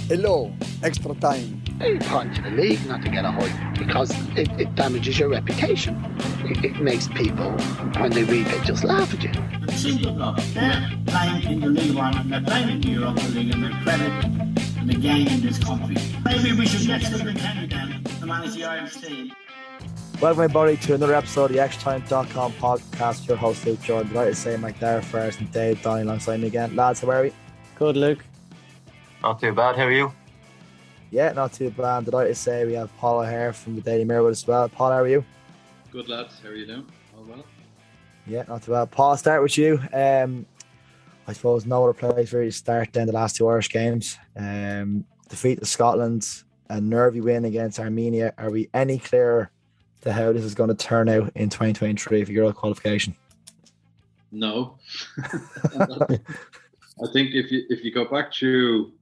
Hello, extra time. They point to the league not to get a hug because it damages your reputation. It makes people, when they read it, just laugh at you. The single block, they're playing in the League One and they're playing in the Europa League and they're credit and the game in this country. Maybe we should get Stephen Kenny down to manage the Irish team. Welcome everybody to another episode of the extratime.com podcast. Your host Luke Jordan. Delighted to say Macdara Ferris and Dave Donnelly alongside me again. Lads, how are we? Good, Luke. Not too bad, how are you? Yeah, not too bad. Delighted to say we have Paul O'Hare from the Daily Mirror with us as well. Paul, how are you? Good, lads. How are you doing? All well? Yeah, not too bad. Paul, I'll start with you. I suppose no other place really to start than the last two Irish games. Defeat to Scotland, a nervy win against Armenia. Are we any clearer to how this is going to turn out in 2023 for Euro qualification? No. I think if you go back to,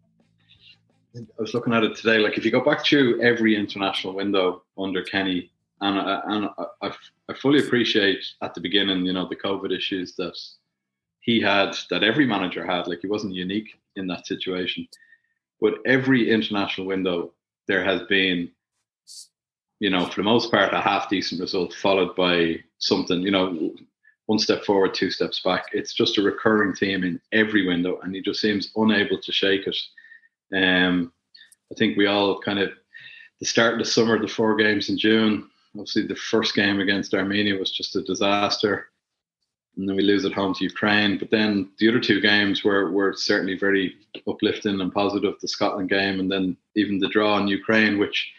I was looking at it today, like if you go back to every international window under Kenny, and I fully appreciate at the beginning, the COVID issues that he had, that every manager had, like he wasn't unique in that situation. But every international window, there has been, for the most part, a half decent result followed by something, one step forward, two steps back. It's just a recurring theme in every window, and he just seems unable to shake it. I think we all kind of, the start of the summer, the 4 games in June, obviously the first game against Armenia was just a disaster. And then we lose at home to Ukraine. But then the other 2 games were certainly very uplifting and positive. The Scotland game, and then even the draw in Ukraine, which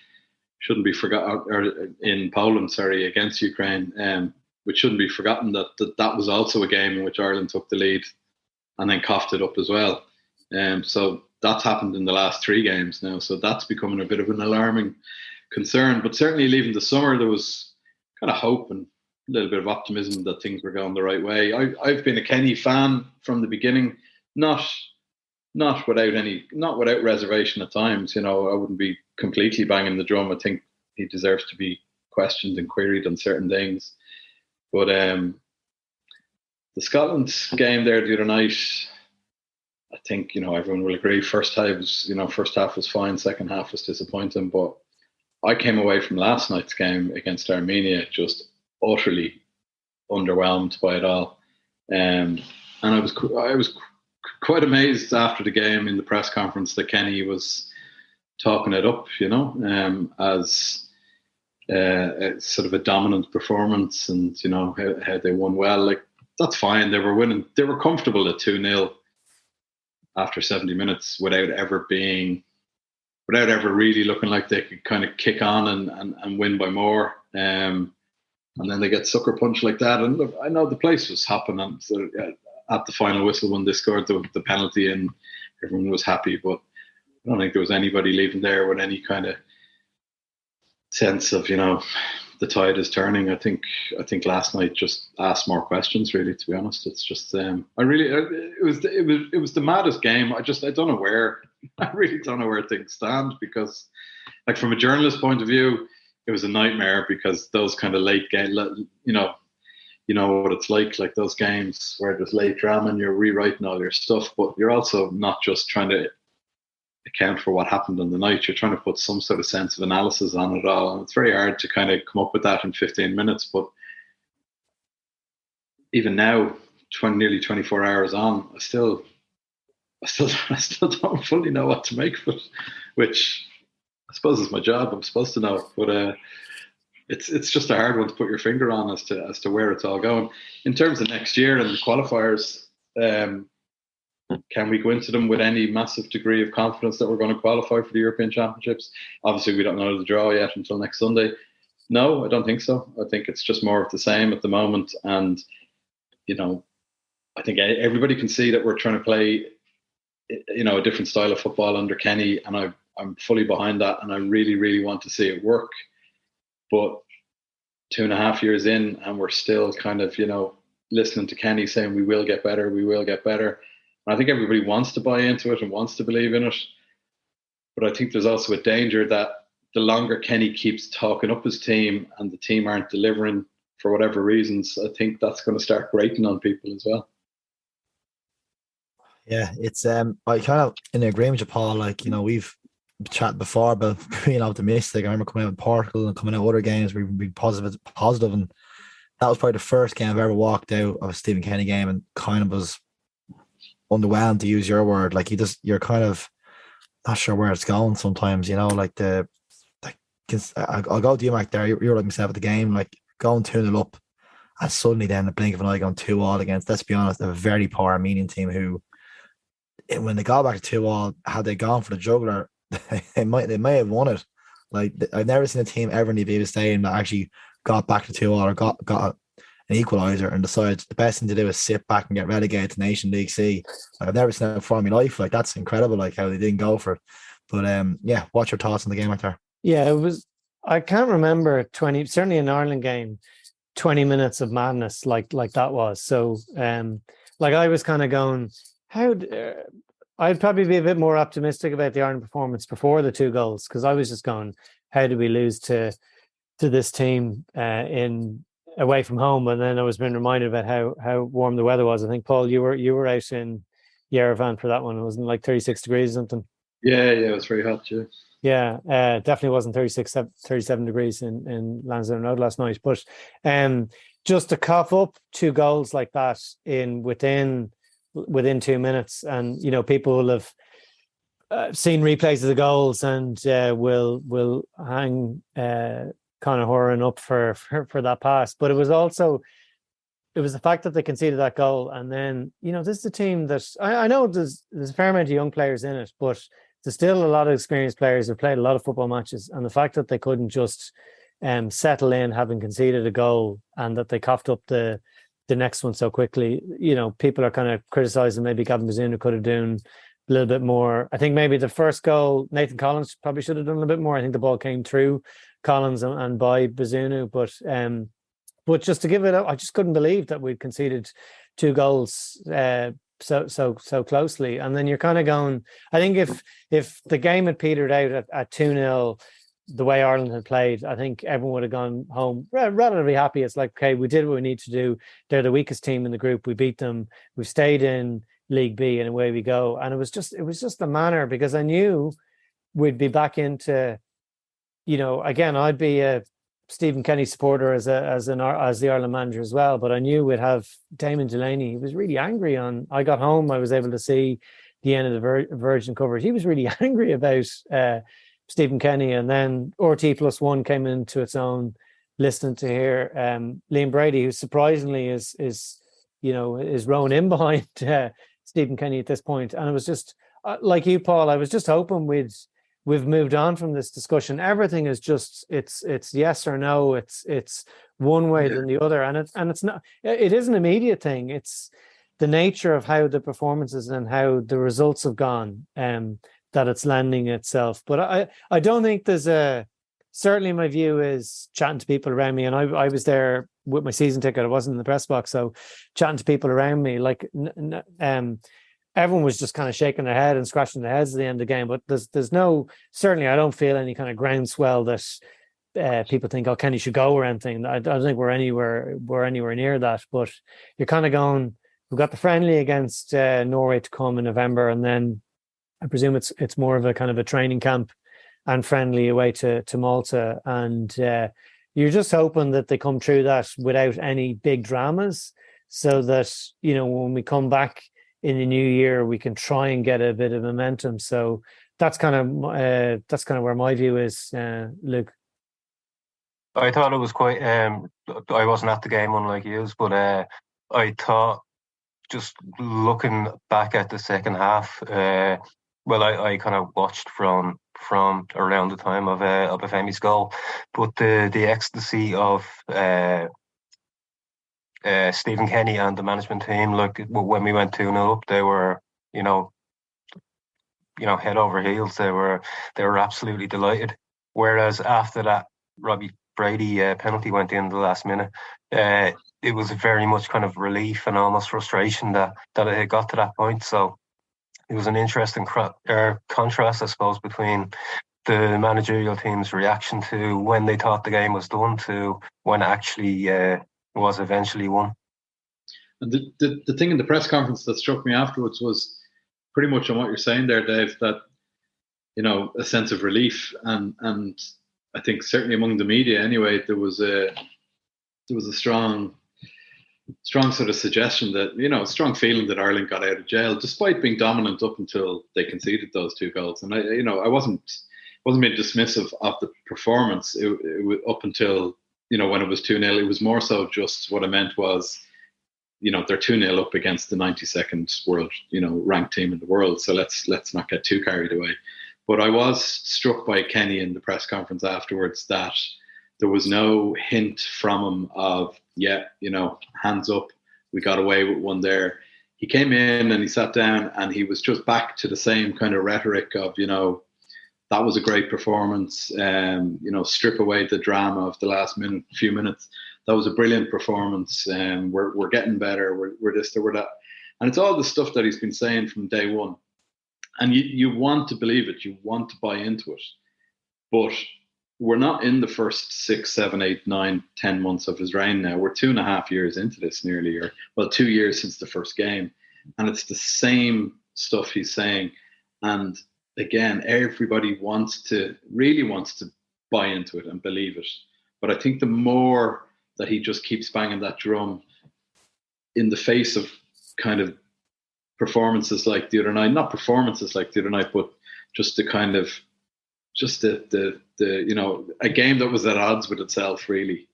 shouldn't be forgotten, or in Poland, against Ukraine, which shouldn't be forgotten that was also a game in which Ireland took the lead and then coughed it up as well. So that's happened in the last 3 games now. So that's becoming a bit of an alarming concern. But certainly leaving the summer, there was kind of hope and a little bit of optimism that things were going the right way. I've been a Kenny fan from the beginning, not without reservation at times. I wouldn't be completely banging the drum. I think he deserves to be questioned and queried on certain things. But the Scotland game there the other night, I think everyone will agree. First half was fine. Second half was disappointing. But I came away from last night's game against Armenia just utterly underwhelmed by it all, and I was quite amazed after the game in the press conference that Kenny was talking it up, as sort of a dominant performance, and how they won well. Like, that's fine. They were winning. They were comfortable at 2-0 after 70 minutes without ever really looking like they could kind of kick on and win by more. And then they get sucker punched like that. And look, I know the place was hopping and at the final whistle when they scored the penalty, and everyone was happy. But I don't think there was anybody leaving there with any kind of sense of, the tide is turning. I think last night just asked more questions, really, to be honest. It's just, it was the maddest game. I don't know where, I really don't know where things stand, because like from a journalist point of view, it was a nightmare, because those kind of late games, you know what it's like those games where there's late drama and you're rewriting all your stuff, but you're also not just trying to account for what happened on the night. You're trying to put some sort of sense of analysis on it all, and it's very hard to kind of come up with that in 15 minutes. But even now, nearly 24 hours on, I still don't fully know what to make of it, which I suppose is my job. I'm supposed to know, but it's just a hard one to put your finger on as to where it's all going. In terms of next year and the qualifiers, can we go into them with any massive degree of confidence that we're going to qualify for the European Championships? Obviously, we don't know the draw yet until next Sunday. No, I don't think so. I think it's just more of the same at the moment. And, I think everybody can see that we're trying to play, a different style of football under Kenny. And I'm fully behind that. And I really, really want to see it work. But 2.5 years in, and we're still kind of, listening to Kenny saying we will get better. And I think everybody wants to buy into it and wants to believe in it. But I think there's also a danger that the longer Kenny keeps talking up his team and the team aren't delivering for whatever reasons, I think that's going to start grating on people as well. Yeah, it's I kind of in agreement with you, Paul. Like, we've chatted before about being optimistic. I remember coming out in Portugal and coming out other games where we've been positive, and that was probably the first game I've ever walked out of a Stephen Kenny game and kind of was underwhelmed, to use your word. Like, you're kind of not sure where it's going sometimes. Like I'll go to you, Mac. There, you're like myself at the game, like going 2-0 up, and suddenly then the blink of an eye going 2-2 against, let's be honest, a very poor Armenian team who, when they got back to 2-2, had they gone for the juggler, they may have won it. Like, I've never seen a team ever in the Aviva Stadium that actually got back to 2-2 or got an equaliser and decided the best thing to do is sit back and get relegated to Nation League C. Like, I've never seen that before in my life. Like, that's incredible, like how they didn't go for it. But yeah, what's your thoughts on the game out there? Yeah, it was. I can't remember certainly an Ireland game, 20 minutes of madness like that was. So like I was kind of going, I'd probably be a bit more optimistic about the Ireland performance before the 2 goals, because I was just going, how did we lose to this team in away from home? And then I was being reminded about how warm the weather was. I think, Paul, you were out in Yerevan for that one. It wasn't like 36 degrees or something. Yeah, it was very hot too. Yeah, definitely wasn't 37 degrees in Lansdowne Road last night. But just to cough up 2 goals like that within 2 minutes, and people will have seen replays of the goals and will hang Conor Horan up for that pass. But it was the fact that they conceded that goal, and then this is a team that I know there's a fair amount of young players in it, but there's still a lot of experienced players who've played a lot of football matches, and the fact that they couldn't just settle in having conceded a goal, and that they coughed up the next one so quickly. People are kind of criticising maybe Gavin Bazunu could have done a little bit more. I think maybe the first goal, Nathan Collins probably should have done a little bit more. I think the ball came through Collins and by Bazunu, but just to give it up, I just couldn't believe that we'd conceded 2 goals so closely. And then you're kind of going, I think if the game had petered out at 2-0 the way Ireland had played, I think everyone would have gone home relatively happy. It's like, okay, we did what we need to do. They're the weakest team in the group. We beat them. We've stayed in League B, and away we go. And it was just the manner, because I knew we'd be back into, again, I'd be a Stephen Kenny supporter as the Ireland manager as well, but I knew we'd have Damon Delaney. He was really angry I got home, I was able to see the end of the Virgin coverage. He was really angry about Stephen Kenny, and then RT+1 came into its own, listening to hear Liam Brady, who surprisingly is rowing in behind Stephen Kenny at this point. And it was just like you, Paul, I was just hoping we've moved on from this discussion. Everything is just it's yes or no. It's one way than the other, and it's not. It is an immediate thing. It's the nature of how the performances and how the results have gone that it's lending itself. But I don't think there's certainly my view is chatting to people around me, and I was there with my season ticket. I wasn't in the press box, so chatting to people around me, like everyone was just kind of shaking their head and scratching their heads at the end of the game. But there's no, certainly I don't feel any kind of groundswell that people think, oh, Kenny should go or anything. I don't think we're anywhere near that. But you're kind of going, we've got the friendly against Norway to come in November, and then I presume it's more of a kind of a training camp and friendly away to Malta. And you're just hoping that they come through that without any big dramas, so that, when we come back in the new year, we can try and get a bit of momentum. So that's kind of where my view is, Luke. I thought it was quite. I wasn't at the game, unlike you, but I thought, just looking back at the second half, I kind of watched from around the time of Femi's goal, but the ecstasy of Stephen Kenny and the management team, like when we went 2-0 up, they were, head over heels. They were absolutely delighted. Whereas after that Robbie Brady penalty went in the last minute, it was very much kind of relief and almost frustration that it had got to that point. So it was an interesting contrast, I suppose, between the managerial team's reaction to when they thought the game was done to when it actually was eventually won. And the thing in the press conference that struck me afterwards was pretty much on what you're saying there, Dave, that, you know, a sense of relief, and I think certainly among the media anyway, there was a strong sort of suggestion that, you know, a strong feeling that Ireland got out of jail despite being dominant up until they conceded those 2 goals. And I wasn't being dismissive of the performance. It was up until, you know, when it was 2-0, it was more so just what I meant was, you know, they're 2-0 up against the 92nd world, you know, ranked team in the world. So let's not get too carried away. But I was struck by Kenny in the press conference afterwards that there was no hint from him of, yeah, you know, hands up, we got away with one there. He came in and he sat down and he was just back to the same kind of rhetoric of, you know, that was a great performance. You know, strip away the drama of the last few minutes. That was a brilliant performance. We're getting better. We're this, we're that. And it's all the stuff that he's been saying from day one. And you want to believe it. You want to buy into it. But we're not in the first 6, 7, 8, 9, 10 months of his reign now. We're 2.5 years into this nearly, or 2 years since the first game. And it's the same stuff he's saying. And again, everybody really wants to buy into it and believe it. But I think the more that he just keeps banging that drum in the face of kind of performances like the other night, not performances like the other night, but just the kind of, just the you know, a game that was at odds with itself, really.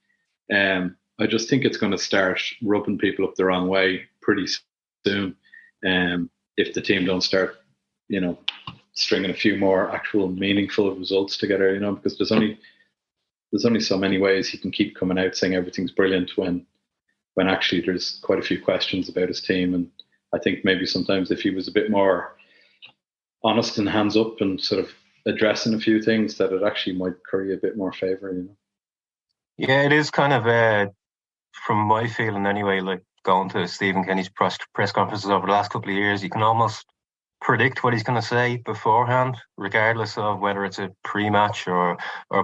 I just think it's going to start rubbing people up the wrong way pretty soon. If the team don't start, you know, stringing a few more actual meaningful results together, you know, because there's only so many ways he can keep coming out saying everything's brilliant when actually there's quite a few questions about his team. And I think maybe sometimes if he was a bit more honest and hands up and sort of addressing a few things, that it actually might curry a bit more favour, you know. Yeah, it is kind of, from my feeling anyway, like going to Stephen Kenny's press conferences over the last couple of years, you can almost predict what he's going to say beforehand, regardless of whether it's a pre-match or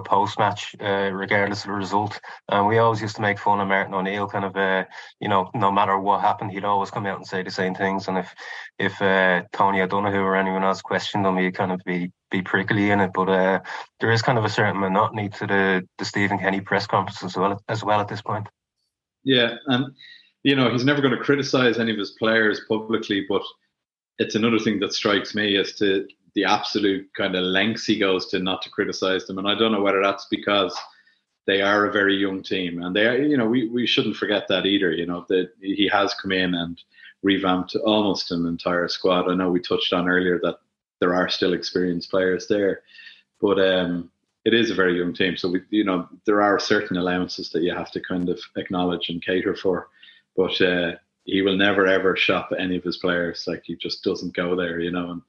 post-match, regardless of the result. And we always used to make fun of Martin O'Neill, kind of, you know, no matter what happened, he'd always come out and say the same things. And if Tony O'Donoghue or anyone else questioned him, he'd kind of be prickly in it. But there is kind of a certain monotony to the Stephen Kenny press conference as well at this point. Yeah, and, you know, he's never going to criticise any of his players publicly, but it's another thing that strikes me as to the absolute kind of lengths he goes to not to criticise them. And I don't know whether that's because they are a very young team, and they are, you know, we shouldn't forget that either, you know, that he has come in and revamped almost an entire squad. I know we touched on earlier that there are still experienced players there, but it is a very young team. So you know, there are certain allowances that you have to kind of acknowledge and cater for, but he will never ever shop any of his players. Like, he just doesn't go there, you know. And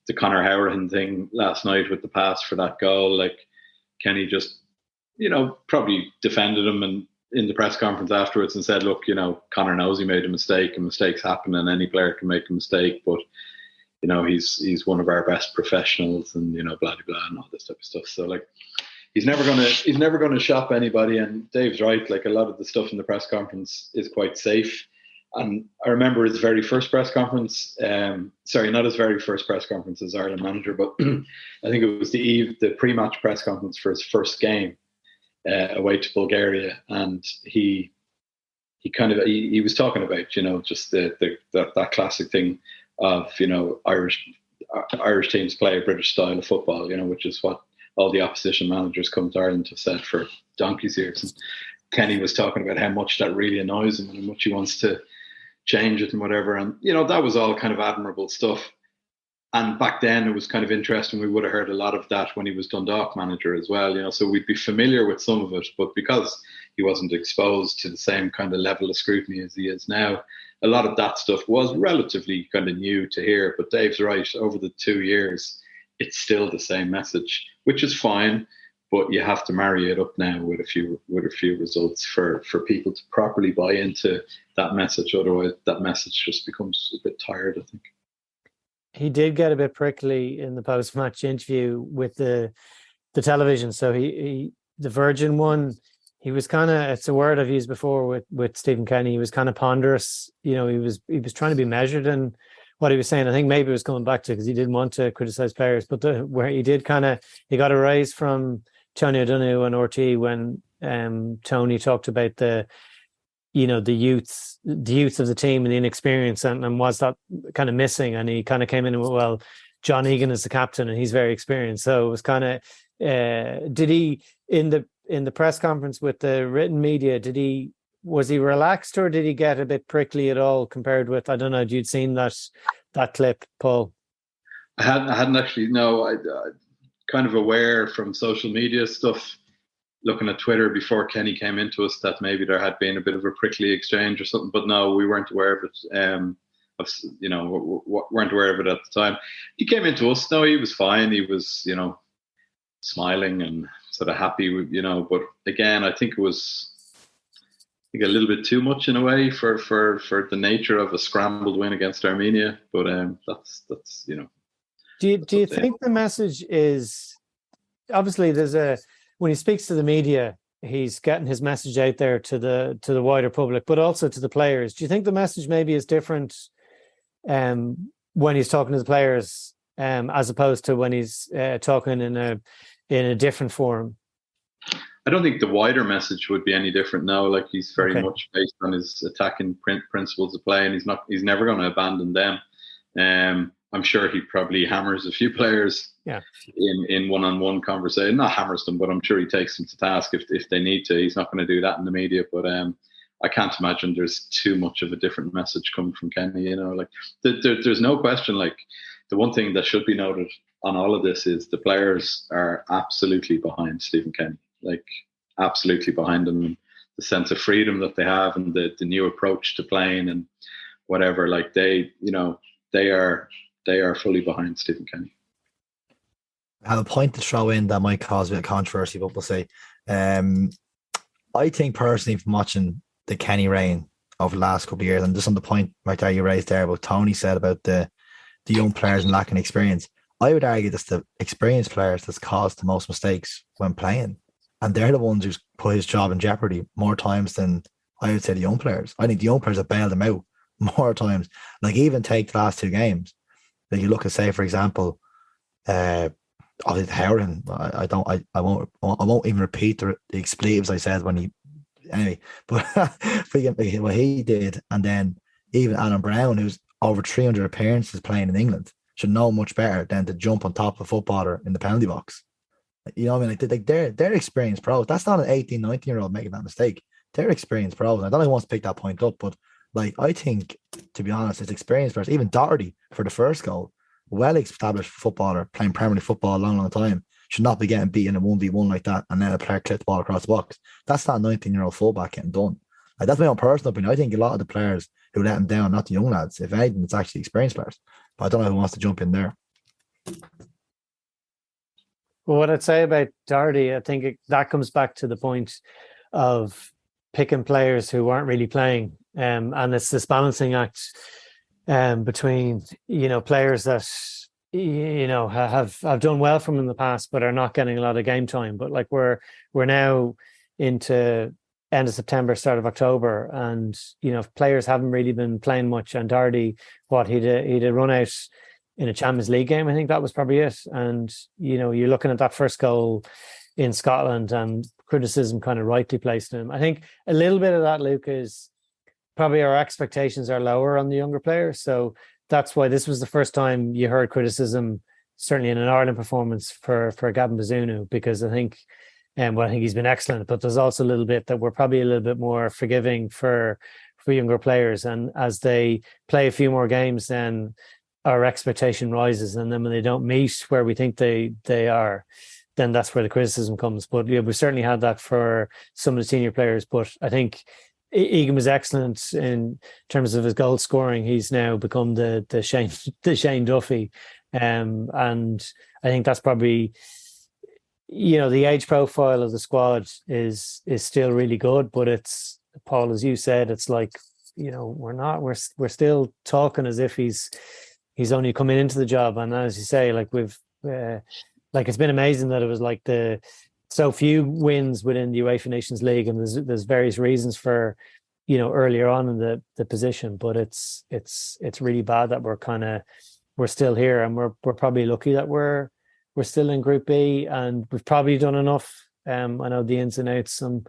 the Conor Howerton thing last night with the pass for that goal, like, Kenny just, you know, probably defended him and in the press conference afterwards and said, look, you know, Conor knows he made a mistake and mistakes happen and any player can make a mistake, but, you know, he's one of our best professionals and, you know, blah, blah, blah, and all this type of stuff. So, like, he's never gonna shop anybody. And Dave's right, like, a lot of the stuff in the press conference is quite safe. And I remember his very first press conference, sorry, not his very first press conference as Ireland manager, but I think it was the pre-match press conference for his first game away to Bulgaria. And he was talking about, you know, just that classic thing of, you know, Irish teams play a British style of football, you know, which is what all the opposition managers come to Ireland have said for donkey's years. And Kenny was talking about how much that really annoys him and how much he wants to change it and whatever. And, you know, that was all kind of admirable stuff. And back then it was kind of interesting. We would have heard a lot of that when he was Dundalk manager as well, you know, so we'd be familiar with some of it. But because he wasn't exposed to the same kind of level of scrutiny as he is now, a lot of that stuff was relatively kind of new to hear. But Dave's right, over the 2 years, it's still the same message, which is fine. But you have to marry it up now with a few results for people to properly buy into that message. Otherwise, that message just becomes a bit tired, I think. He did get a bit prickly in the post-match interview with the television. So he the Virgin one, he was kind of, it's a word I've used before with Stephen Kenny, he was kind of ponderous. You know, he was trying to be measured in what he was saying. I think maybe it was coming back to, because he didn't want to criticize players, but where he did he got a raise from Tony O'Donoghue and RT when Tony talked about the youth of the team and the inexperience, and was that kind of missing, and he kind of came in and went, well, John Egan is the captain and he's very experienced. So it was kind of did he in the press conference with the written media, was he relaxed, or did he get a bit prickly at all compared with, I don't know, you'd seen that clip, Paul? I hadn't actually. No, I kind of aware from social media stuff, looking at Twitter before Kenny came into us, that maybe there had been a bit of a prickly exchange or something, but no, we weren't aware of it. Weren't aware of it at the time. He came into us. No, he was fine. He was, smiling and sort of happy, but again, I think it was a little bit too much in a way for the nature of a scrambled win against Armenia. But that's. Do you think the message is, obviously when he speaks to the media, he's getting his message out there to the wider public, but also to the players. Do you think the message maybe is different when he's talking to the players as opposed to when he's talking in a different forum? I don't think the wider message would be any different now. Like, he's very much based on his attacking principles of play, and he's never going to abandon them. I'm sure he probably hammers a few players in one-on-one conversation. Not hammers them, but I'm sure he takes them to task if they need to. He's not going to do that in the media, but I can't imagine there's too much of a different message coming from Kenny. Like there's no question. Like, the one thing that should be noted on all of this is the players are absolutely behind Stephen Kenny. Like, absolutely behind him. The sense of freedom that they have and the new approach to playing and whatever. Like, they are fully behind Stephen Kenny. I have a point to throw in that might cause a bit of controversy, but we'll see. I think personally, from watching the Kenny reign over the last couple of years, and just on the point right there you raised there about Tony said about the young players and lacking experience, I would argue that's the experienced players that's caused the most mistakes when playing. And they're the ones who's put his job in jeopardy more times than I would say the young players. I think the young players have bailed them out more times. Like, even take the last two games. Like, you look at, say, for example, obviously Howden. I won't even repeat the expletives I said when he. Anyway, but what he did, and then even Alan Brown, who's over 300 appearances playing in England, should know much better than to jump on top of a footballer in the penalty box. You know what I mean? Like, they're experienced pros. That's not an 18, 19-year-old making that mistake. They're experienced pros. I don't know who wants to pick that point up, but like, I think, to be honest, it's experienced players. Even Doherty for the first goal, well-established footballer playing Premier League football a long, long time, should not be getting beaten in a 1v1 like that, and then a player clipped the ball across the box. That's not a 19-year-old fullback getting done. Like, that's my own personal opinion. I think a lot of the players who let him down, not the young lads. If anything, it's actually experienced players. But I don't know who wants to jump in there. Well, what I'd say about Doherty, I think that comes back to the point of picking players who weren't really playing. And it's this balancing act between, players that, have done well from in the past, but are not getting a lot of game time. But like, we're now into end of September, start of October, and, players haven't really been playing much. And Doherty, he'd a run out in a Champions League game. I think that was probably it. And, you're looking at that first goal in Scotland, and criticism kind of rightly placed on him. I think a little bit of that, Luke, is probably our expectations are lower on the younger players. So that's why this was the first time you heard criticism, certainly in an Ireland performance, for Gavin Bazunu, because I think he's been excellent, but there's also a little bit that we're probably a little bit more forgiving for younger players. And as they play a few more games, then our expectation rises, and then when they don't meet where we think they are, then that's where the criticism comes. But we certainly had that for some of the senior players. But I think Egan was excellent in terms of his goal scoring. He's now become the Shane Duffy, and I think that's probably, the age profile of the squad is still really good. But it's, Paul, as you said, it's like, we're still talking as if he's only coming into the job. And as you say, like, we've it's been amazing that it was like so few wins within the UEFA Nations League, and there's various reasons for earlier on in the position. But it's really bad that we're still here, and we're probably lucky that we're still in Group B, and we've probably done enough. I know the ins and outs of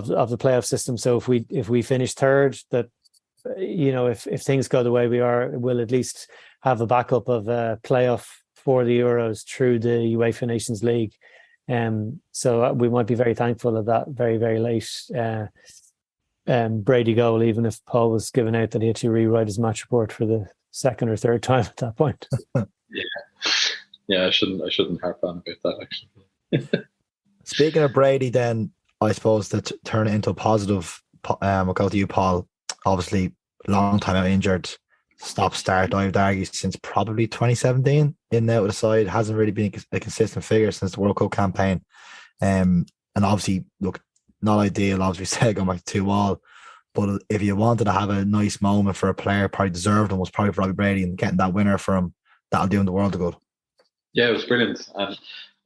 the playoff system. So if we finish third, that if things go the way we are, we'll at least have a backup of a playoff for the Euros through the UEFA Nations League. So we might be very thankful of that very, very late Brady goal, even if Paul was given out that he had to rewrite his match report for the second or third time at that point. Yeah, I shouldn't harp on about that, actually. Speaking of Brady, then I suppose to turn it into a positive, we'll go to you, Paul. Obviously, long time out injured, stop-start, I would argue, since probably 2017. In and out of the side, hasn't really been a consistent figure since the World Cup campaign. And obviously, look, not ideal, obviously, said going back to 2-2. But if you wanted to have a nice moment for a player, probably deserved and was probably for Robbie Brady, and getting that winner for him, that'll do him the world of good. Yeah, it was brilliant. And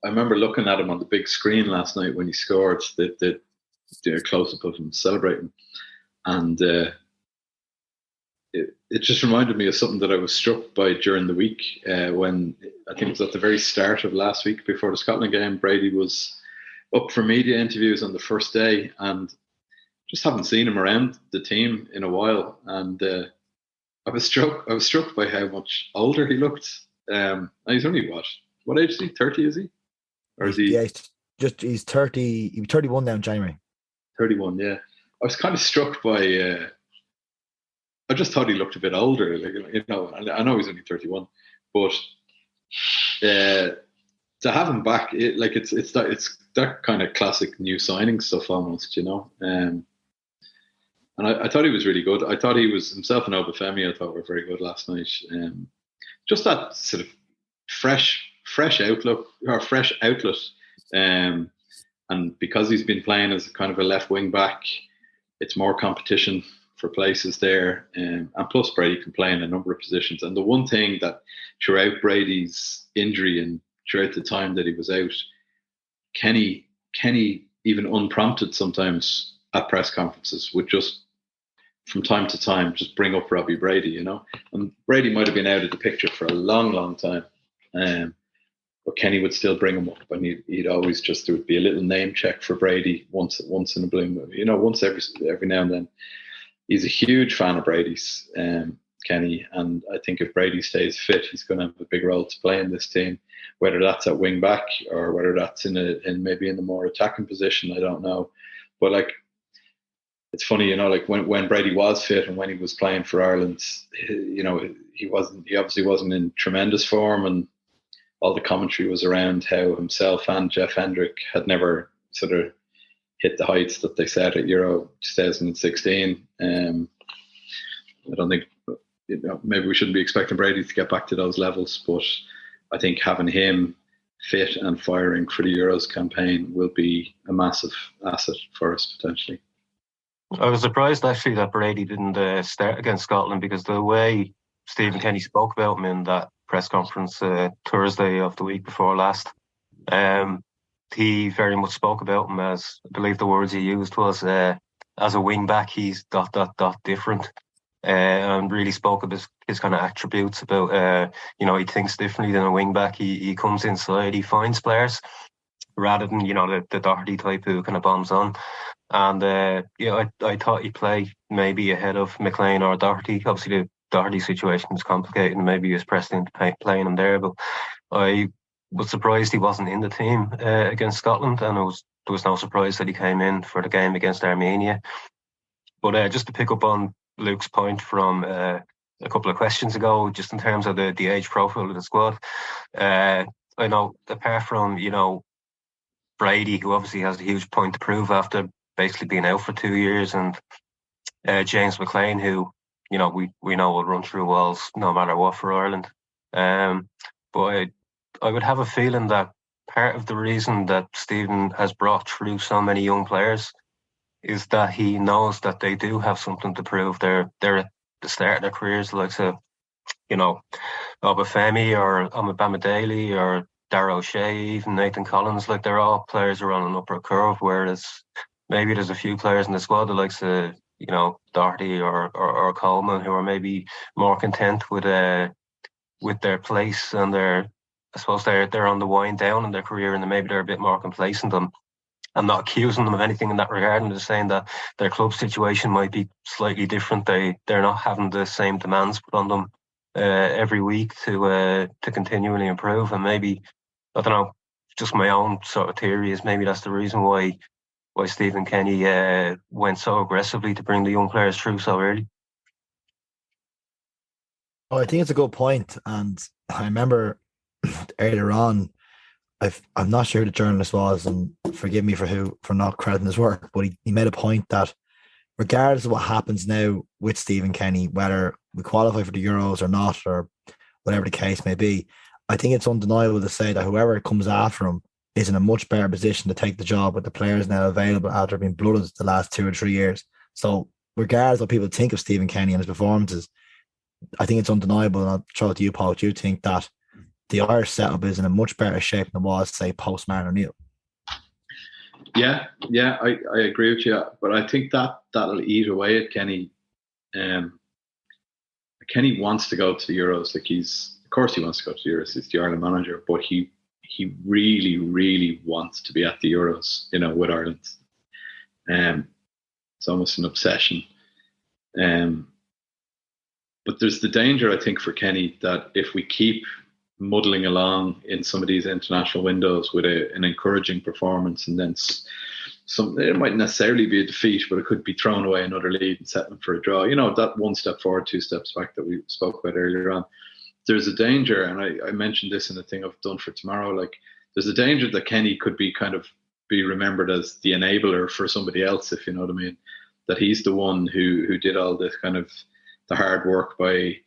I remember looking at him on the big screen last night when he scored, the close-up of him celebrating. And it just reminded me of something that I was struck by during the week when, I think it was at the very start of last week before the Scotland game, Brady was up for media interviews on the first day, and just haven't seen him around the team in a while. And I was struck by how much older he looked. He's only what age is he? 30, is he? Or is he? Yeah, he's 30. He'll be 31 now in January. 31, yeah. I was kind of struck by. I just thought he looked a bit older. I know he's only 31, but to have him back, it's that kind of classic new signing stuff almost, And I thought he was really good. I thought he was himself and Obafemi. I thought were very good last night. Just that sort of fresh outlook or fresh outlet. And because he's been playing as kind of a left wing back, it's more competition for places there. And plus Brady can play in a number of positions. And the one thing that throughout Brady's injury and throughout the time that he was out, Kenny even unprompted sometimes at press conferences would just from time to time just bring up Robbie Brady, and Brady might have been out of the picture for a long, long time. But Kenny would still bring him up, and he'd always there would be a little name check for Brady once in a blue moon, once every now and then. He's a huge fan of Brady's, Kenny, and I think if Brady stays fit, he's going to have a big role to play in this team. Whether that's at wing back or whether that's in maybe in the more attacking position, I don't know. But it's funny, when Brady was fit and when he was playing for Ireland, he obviously wasn't in tremendous form, and all the commentary was around how himself and Jeff Hendrick had never sort of hit the heights that they set at Euro 2016. I don't think, maybe we shouldn't be expecting Brady to get back to those levels, but I think having him fit and firing for the Euros campaign will be a massive asset for us potentially. I was surprised actually that Brady didn't start against Scotland, because the way Stephen Kenny spoke about him in that press conference Thursday of the week before last, he very much spoke about him as, I believe the words he used was, as a wing back, he's ... different. And really spoke of his kind of attributes about, he thinks differently than a wing back. He comes inside, he finds players rather than, the Doherty type who kind of bombs on. And, I thought he'd play maybe ahead of McLean or Doherty. Obviously, the Doherty situation is complicated and maybe he was pressed into playing him there. But I was surprised he wasn't in the team against Scotland. And there was no surprise that he came in for the game against Armenia. But just to pick up on Luke's point from a couple of questions ago, just in terms of the age profile of the squad, I know apart from, Brady, who obviously has a huge point to prove after basically being out for 2 years, and James McLean, who, we know will run through walls no matter what for Ireland. But I would have a feeling that part of the reason that Stephen has brought through so many young players is that he knows that they do have something to prove. They're at the start of their careers, like Obafemi or Bamidele or Darragh O'Shea, even Nathan Collins. They're all players who are on an upward curve, whereas maybe there's a few players in the squad, the likes of Doherty or Coleman, who are maybe more content with their place, and I suppose they're on the wind down in their career, and maybe they're a bit more complacent. I'm not accusing them of anything in that regard. I'm just saying that their club situation might be slightly different. They're not having the same demands put on them every week to continually improve. And maybe, I don't know, just my own sort of theory is maybe that's the reason why Stephen Kenny went so aggressively to bring the young players through so early. Oh, I think it's a good point. And I remember earlier on, I'm not sure who the journalist was, and forgive me for not crediting his work, but he made a point that regardless of what happens now with Stephen Kenny, whether we qualify for the Euros or not, or whatever the case may be, I think it's undeniable to say that whoever comes after him is in a much better position to take the job with the players now available after being blooded the last 2 or 3 years. So regardless of what people think of Stephen Kenny and his performances, I think it's undeniable, and I'll throw it to you, Paul. Do you think that the Irish setup is in a much better shape than it was, say, post Martin O'Neill? Yeah, I agree with you, but I think that'll eat away at Kenny. Kenny wants to go to the Euros. Of course he wants to go to the Euros. He's the Ireland manager, but he really, really wants to be at the Euros, with Ireland. It's almost an obsession. But there's the danger, I think, for Kenny that if we keep muddling along in some of these international windows with an encouraging performance, and then it might necessarily be a defeat, but it could be thrown away another lead and settling for a draw. That 1 step forward, 2 steps back that we spoke about earlier on. There's a danger, and I mentioned this in the thing I've done for tomorrow. Like, there's a danger that Kenny could be remembered as the enabler for somebody else, if you know what I mean. That he's the one who did all this kind of the hard work by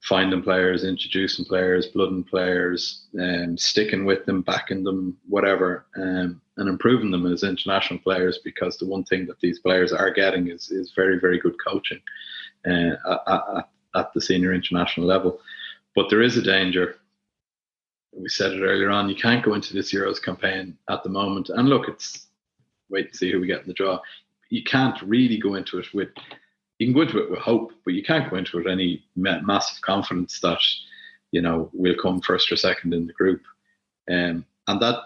finding players, introducing players, blooding players, sticking with them, backing them, whatever, and improving them as international players, because the one thing that these players are getting is very, very good coaching at the senior international level. But there is a danger. We said it earlier on, you can't go into this Euros campaign at the moment. And look, it's wait and see who we get in the draw. You can't really go into it you can go into it with hope, but you can't go into it with any massive confidence that, we'll come first or second in the group. And that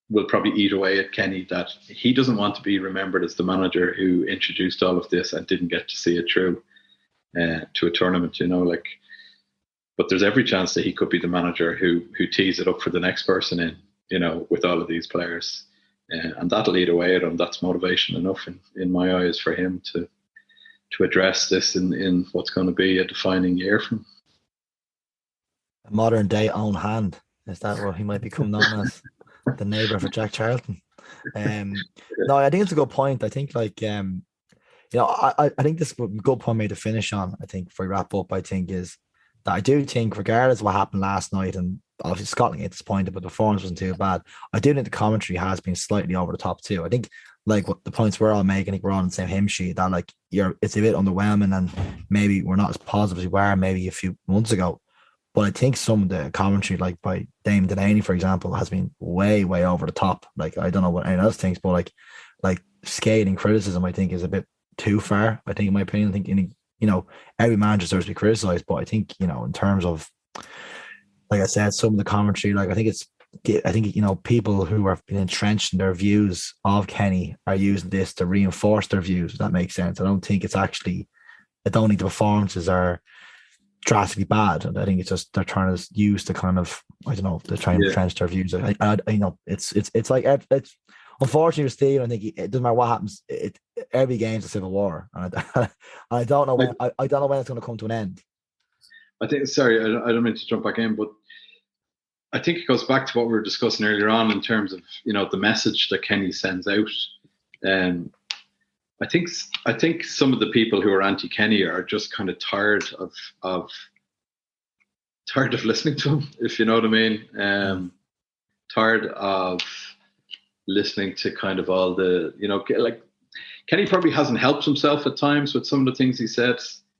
will probably eat away at Kenny, that he doesn't want to be remembered as the manager who introduced all of this and didn't get to see it through to a tournament, But there's every chance that he could be the manager who tees it up for the next person in, with all of these players. And that'll eat away at him. That's motivation enough in my eyes for him to address this in what's going to be a defining year for him. A modern day own hand. Is that what he might become known as? The neighbour for Jack Charlton. No, I think it's a good point. I think I think this is a good point made to finish on, I think, before we wrap up, I think, is that I do think, regardless of what happened last night, and obviously Scotland get disappointed, but the performance wasn't too bad, I do think the commentary has been slightly over the top too. I think what the points we're all making, I think we're all on the same hymn sheet, that it's a bit underwhelming, and maybe we're not as positive as we were maybe a few months ago. But I think some of the commentary, like by Dame Donnelly, for example, has been way, way over the top. I don't know what anyone else thinks, but like scathing criticism, I think, is a bit too far. I think, in my opinion, I think every manager deserves to be criticised, but I think in terms of, like I said, some of the commentary, I think people who have been entrenched in their views of Kenny are using this to reinforce their views. If that makes sense. I don't think the performances are drastically bad. I think it's just they're trying to use the kind of, I don't know, they're trying to entrench their views. It's like it's unfortunately with Steve. I think it doesn't matter what happens. Every game's a civil war, and I don't know when it's going to come to an end. I think. Sorry, I don't mean to jump back in, but I think it goes back to what we were discussing earlier on in terms of the message that Kenny sends out. I think some of the people who are anti-Kenny are just kind of tired of listening to him, if you know what I mean. Tired of listening to kind of all the Kenny probably hasn't helped himself at times with some of the things he said.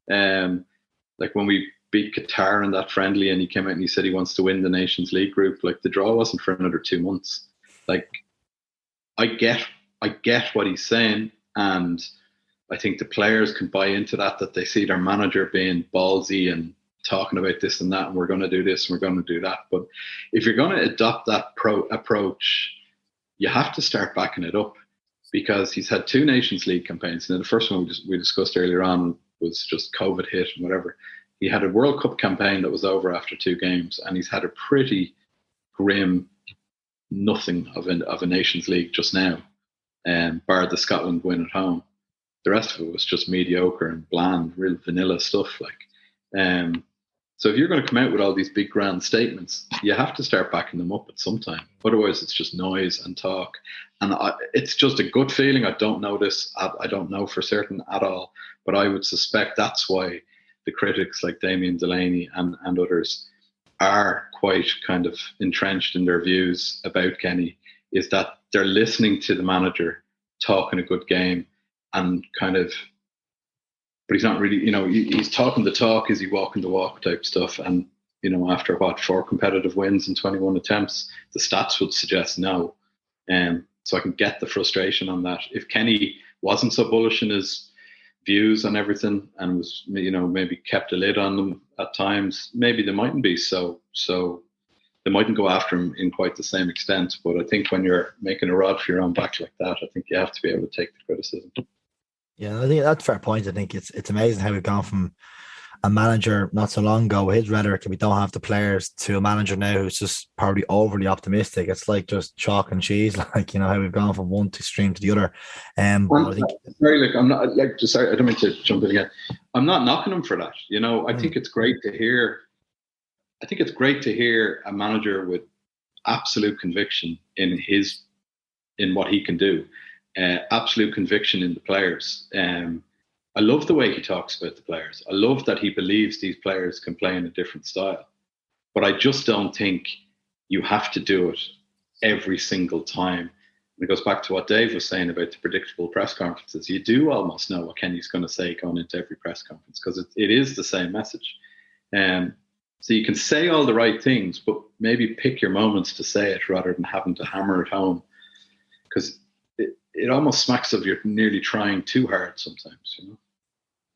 Like when we beat Qatar in that friendly, and he came out and he said he wants to win the Nations League group. Like, the draw wasn't for another 2 months. Like, I get what he's saying, and I think the players can buy into that they see their manager being ballsy and talking about this and that, and we're going to do this and we're going to do that. But if you're going to adopt that approach, you have to start backing it up, because he's had 2 Nations League campaigns. And the first one we discussed earlier on was just COVID hit and whatever. He had a World Cup campaign that was over after 2 games, and he's had a pretty grim nothing of a Nations League just now, bar the Scotland win at home. The rest of it was just mediocre and bland, real vanilla stuff. So if you're going to come out with all these big grand statements, you have to start backing them up at some time. Otherwise, it's just noise and talk. And it's just a gut feeling. I don't know this. I don't know for certain at all. But I would suspect that's why the critics like Damien Delaney and others are quite kind of entrenched in their views about Kenny, is that they're listening to the manager talking a good game and kind of, but he's not really, he's talking the talk, is he walking the walk type stuff. And, after 4 competitive wins and 21 attempts, the stats would suggest no. So I can get the frustration on that. If Kenny wasn't so bullish in his views on everything and was, maybe kept a lid on them at times, maybe they mightn't be so they mightn't go after him in quite the same extent. But I think when you're making a rod for your own back like that, I think you have to be able to take the criticism. Yeah, I think that's a fair point. I think it's amazing how we've gone from a manager not so long ago with his rhetoric, and we don't have the players, to a manager now who's just probably overly optimistic. It's like just chalk and cheese, how we've gone from one extreme to the other. I think I'm not sorry, I don't mean to jump in again. I'm not knocking him for that. I think it's great to hear. I think it's great to hear a manager with absolute conviction in what he can do. Absolute conviction in the players. I love the way he talks about the players. I love that he believes these players can play in a different style. But I just don't think you have to do it every single time. And it goes back to what Dave was saying about the predictable press conferences. You do almost know what Kenny's going to say going into every press conference, because it is the same message. So you can say all the right things, but maybe pick your moments to say it rather than having to hammer it home. Because it almost smacks of you're nearly trying too hard sometimes,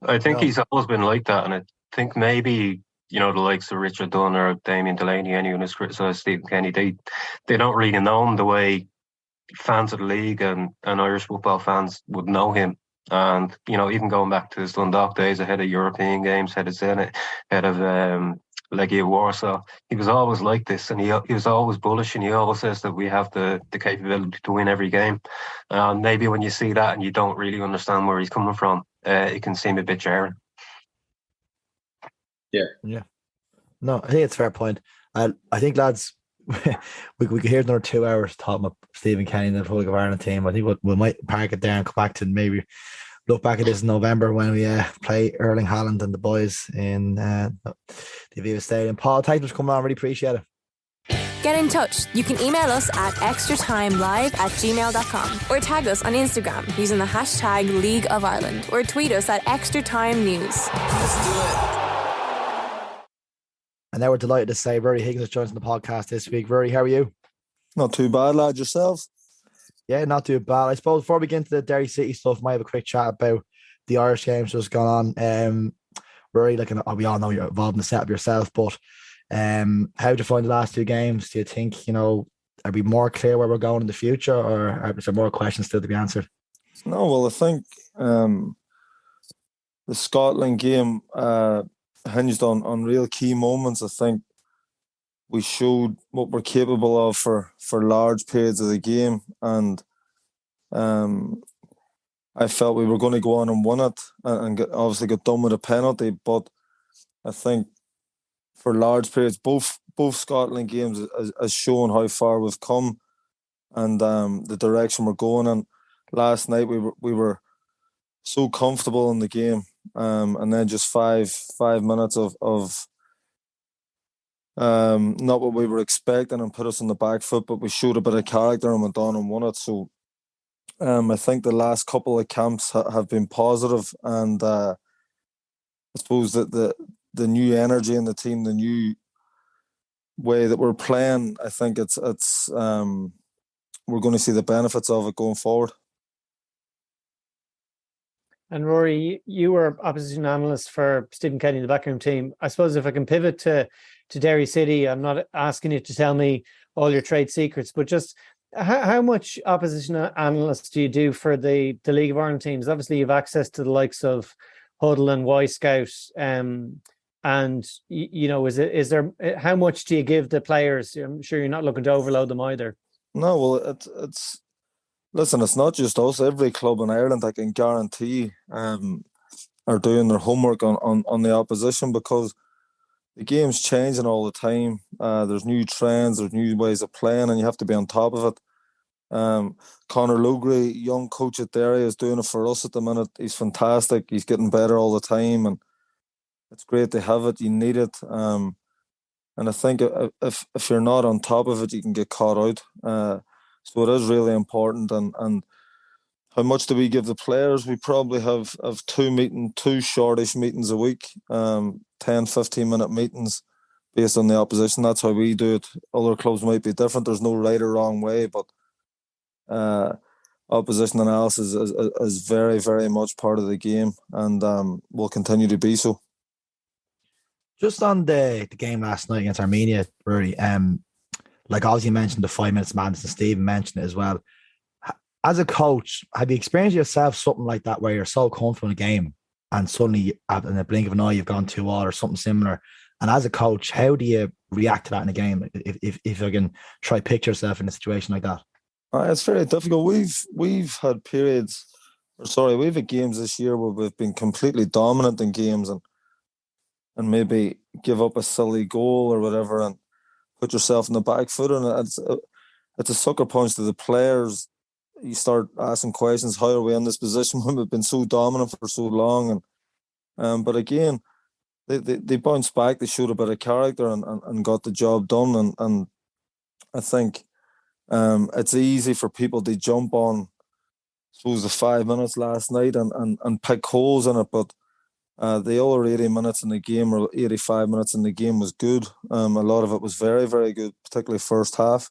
I think he's always been like that, and I think maybe the likes of Richard Dunn or Damien Delaney, anyone who's criticised Stephen Kenny, they don't really know him the way fans of the league and Irish football fans would know him. And even going back to his Dundalk days, ahead of European games, head of Zenit, head of Legia Warsaw, he was always like this, and he was always bullish, and he always says that we have the capability to win every game. Maybe when you see that and you don't really understand where he's coming from, it can seem a bit jarring. Yeah. No, I think it's a fair point. I think, lads, we could hear another 2 hours talking about Stephen Kenny and the Republic of Ireland team. I think we might park it there and come back to maybe look back at this in November when we play Erling Haaland and the boys in the Aviva Stadium. Paul, thanks for coming on. Really appreciate it. Get in touch. You can email us at extratimelive@gmail.com or tag us on Instagram using the hashtag League of Ireland, or tweet us at ExtraTimeNews. Let's do it. And now we're delighted to say Ruaidhrí Higgins joins in the podcast this week. Ruaidhrí, how are you? Not too bad, lad. Yourself? Yeah, not too bad. I suppose before we get into the Derry City stuff, I might have a quick chat about the Irish games that's gone on. Ruaidhrí, we all know you're involved in the setup yourself, but how did you find the last 2 games? Do you think, are we more clear where we're going in the future, or are there more questions still to be answered? No, well, I think the Scotland game hinged on real key moments. I think we showed what we're capable of for large periods of the game, and I felt we were going to go on and win it, and obviously got done with a penalty. But I think for large periods, both Scotland games has shown how far we've come and the direction we're going. And last night we were so comfortable in the game, and then just five minutes of not what we were expecting and put us on the back foot, but we showed a bit of character and went on and won it. So I think the last couple of camps have been positive, and I suppose that the new energy in the team, the new way that we're playing, I think it's we're going to see the benefits of it going forward. And Rory, you were opposition analyst for Stephen Kenny, the backroom team. I suppose if I can pivot to Derry City, I'm not asking you to tell me all your trade secrets, but just how much opposition analysts do you do for the League of Ireland teams? Obviously, you have access to the likes of Huddle and Y Scout. And is there how much do you give the players? I'm sure you're not looking to overload them either. No, well, listen, it's not just us. Every club in Ireland, I can guarantee, are doing their homework on the opposition, because the game's changing all the time. There's new trends, there's new ways of playing, and you have to be on top of it. Conor Lugry, young coach at Derry, is doing it for us at the minute. He's fantastic. He's getting better all the time, and it's great to have it. You need it. And I think if you're not on top of it, you can get caught out. So it is really important. And how much do we give the players? We probably have two shortish meetings a week, 10, 15-minute meetings based on the opposition. That's how we do it. Other clubs might be different. There's no right or wrong way, but opposition analysis is very, very much part of the game, and will continue to be so. Just on the game last night against Armenia, Ruaidhrí, like obviously you mentioned the 5 minutes madness, and Stephen mentioned it as well. As a coach, have you experienced yourself something like that where you're so comfortable in a game and suddenly in the blink of an eye you've gone 2-2 or something similar? And as a coach, how do you react to that in a game? If you can try to picture yourself in a situation like that. It's very difficult. We've had periods, we've had games this year where we've been completely dominant in games and maybe give up a silly goal or whatever and put yourself in the back foot. And it's a sucker punch to the players. You start asking questions, how are we in this position when we've been so dominant for so long? And but again, they bounced back, they showed a bit of character and got the job done. And I think it's easy for people to jump on, I suppose, the 5 minutes last night and pick holes in it, but the other 80 minutes in the game, or 85 minutes in the game, was good. A lot of it was very, very good, particularly first half.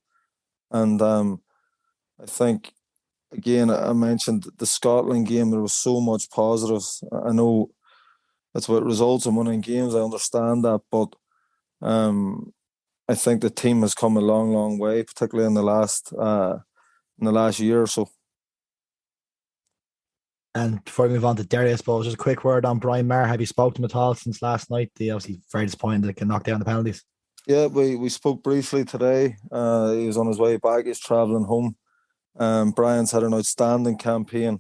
And I think, again, I mentioned the Scotland game, there was so much positives. I know that's what results in winning games, I understand that, but I think the team has come a long, long way, particularly in the last year or so. And before we move on to Derry, I suppose, just a quick word on Brian Maher. Have you spoken to him at all since last night? He obviously very disappointed that he knocked down the penalties. Yeah, we spoke briefly today. He was on his way back. He's travelling home. Brian's had an outstanding campaign.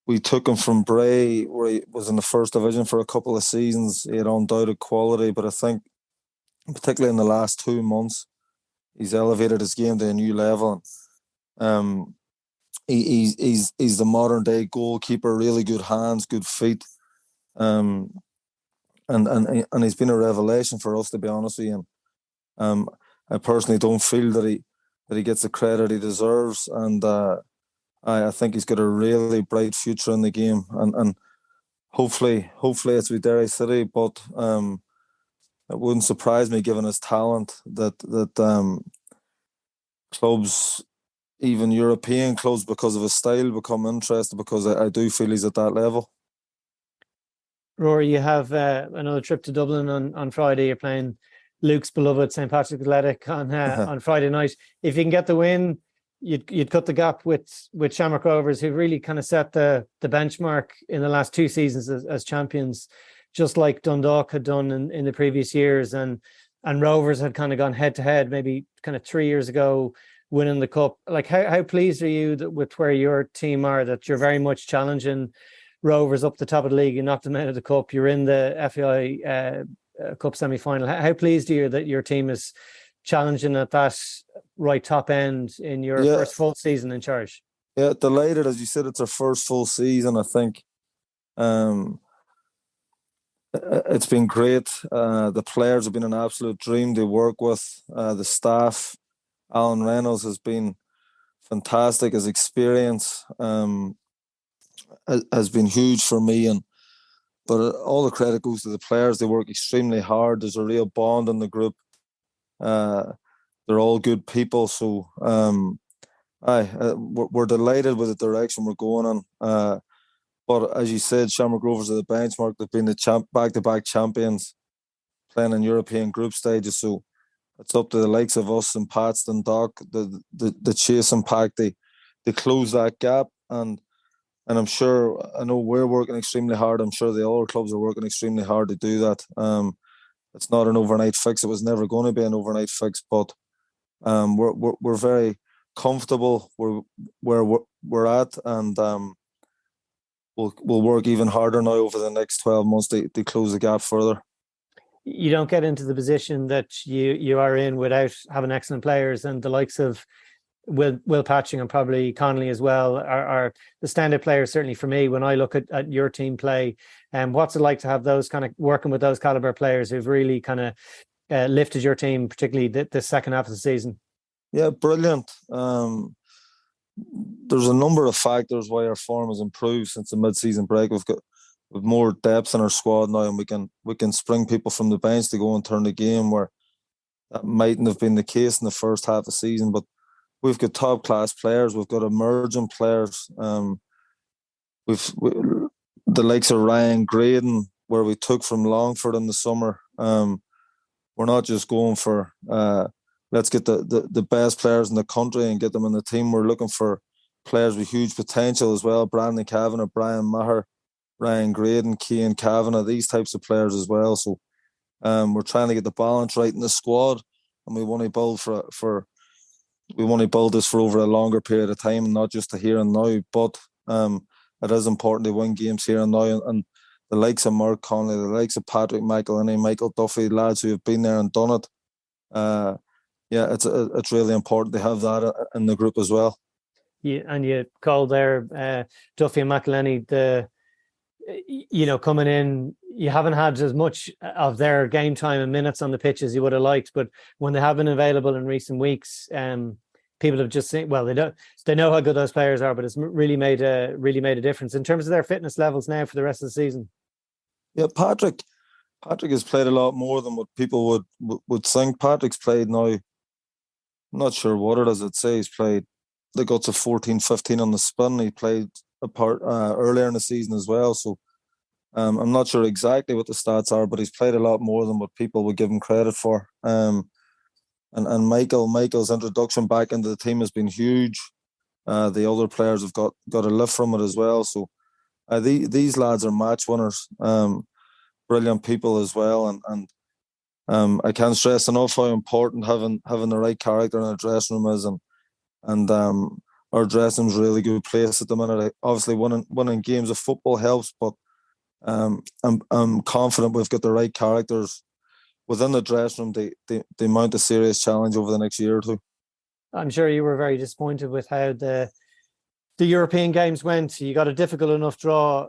We took him from Bray, where he was in the first division for a couple of seasons. He had undoubted quality, but I think, particularly in the last 2 months, he's elevated his game to a new level. He's the modern day goalkeeper, really good hands, good feet, and he's been a revelation for us, to be honest with you. I personally don't feel that he gets the credit he deserves, and I think he's got a really bright future in the game, and hopefully it's with Derry City, but it wouldn't surprise me, given his talent, that clubs, even European clubs, because of his style, become interested, because I do feel he's at that level. Rory, you have another trip to Dublin on Friday. You're playing Luke's beloved St. Patrick's Athletic on Friday night. If you can get the win, you'd cut the gap with Shamrock Rovers, who really kind of set the benchmark in the last 2 seasons as champions, just like Dundalk had done in the previous years. And Rovers had kind of gone head to head maybe kind of 3 years ago, winning the cup. Like, how pleased are you with where your team are, that you're very much challenging Rovers up the top of the league? You knocked them out of the cup. You're in the FAI Cup semi-final. How pleased are you that your team is challenging at that right top end in your first full season in charge? Yeah, delighted. As you said, it's our first full season. I think it's been great. The players have been an absolute dream to work with. The staff, Alan Reynolds has been fantastic. His experience has been huge for me, but all the credit goes to the players. They work extremely hard. There's a real bond in the group. They're all good people, so We're delighted with the direction we're going on. But as you said, Shamrock Rovers are the benchmark. They've been the back-to-back champions playing in European group stages. So it's up to the likes of us and Pats and Doc, the chase and pack. They close that gap, and I'm sure, I know we're working extremely hard. I'm sure the other clubs are working extremely hard to do that. It's not an overnight fix. It was never going to be an overnight fix, but we're very comfortable where we're at, and we'll work even harder now over the next 12 months to close the gap further. You don't get into the position that you are in without having excellent players, and the likes of Will Patching and probably Connolly as well are the standout players, certainly for me, when I look at your team play. And what's it like to have those kind of working with those caliber players who've really kind of lifted your team, particularly the second half of the season? Yeah, brilliant. There's a number of factors why our form has improved since the mid-season break. We've more depth in our squad now, and we can spring people from the bench to go and turn the game, where that mightn't have been the case in the first half of the season. But we've got top class players. We've got emerging players. We've the likes of Ryan Graydon, where we took from Longford in the summer. We're not just going for let's get the best players in the country and get them in the team. We're looking for players with huge potential as well. Brandon Kavanagh, Brian Maher, Ryan Graydon, Cian Kavanagh, these types of players as well. So we're trying to get the balance right in the squad, and we want to build we want to build this for over a longer period of time, and not just the here and now. But it is important to win games here and now, and the likes of Mark Connolly, the likes of Patrick McElhinney, Michael Duffy, lads who have been there and done it. It's really important to have that in the group as well. And you called there Duffy and McElhinney, coming in, you haven't had as much of their game time and minutes on the pitch as you would have liked, but when they have been available in recent weeks, people have just seen, well, they know how good those players are, but it's really made a difference in terms of their fitness levels now for the rest of the season. Yeah, Patrick has played a lot more than what people would think. Patrick's played now, I'm not sure what it is. I'd say he's played the guts of 14-15 on the spin. He played a part earlier in the season as well. So I'm not sure exactly what the stats are, but he's played a lot more than what people would give him credit for. And Michael's introduction back into the team has been huge. The other players have got a lift from it as well. So these lads are match winners. Brilliant people as well, and I can't stress enough how important having the right character in a dressing room is, and our dressing room's a really good place at the minute. Obviously, winning games of football helps, but I'm confident we've got the right characters within the dressing room to mount a serious challenge over the next year or two. I'm sure you were very disappointed with how the European games went. You got a difficult enough draw.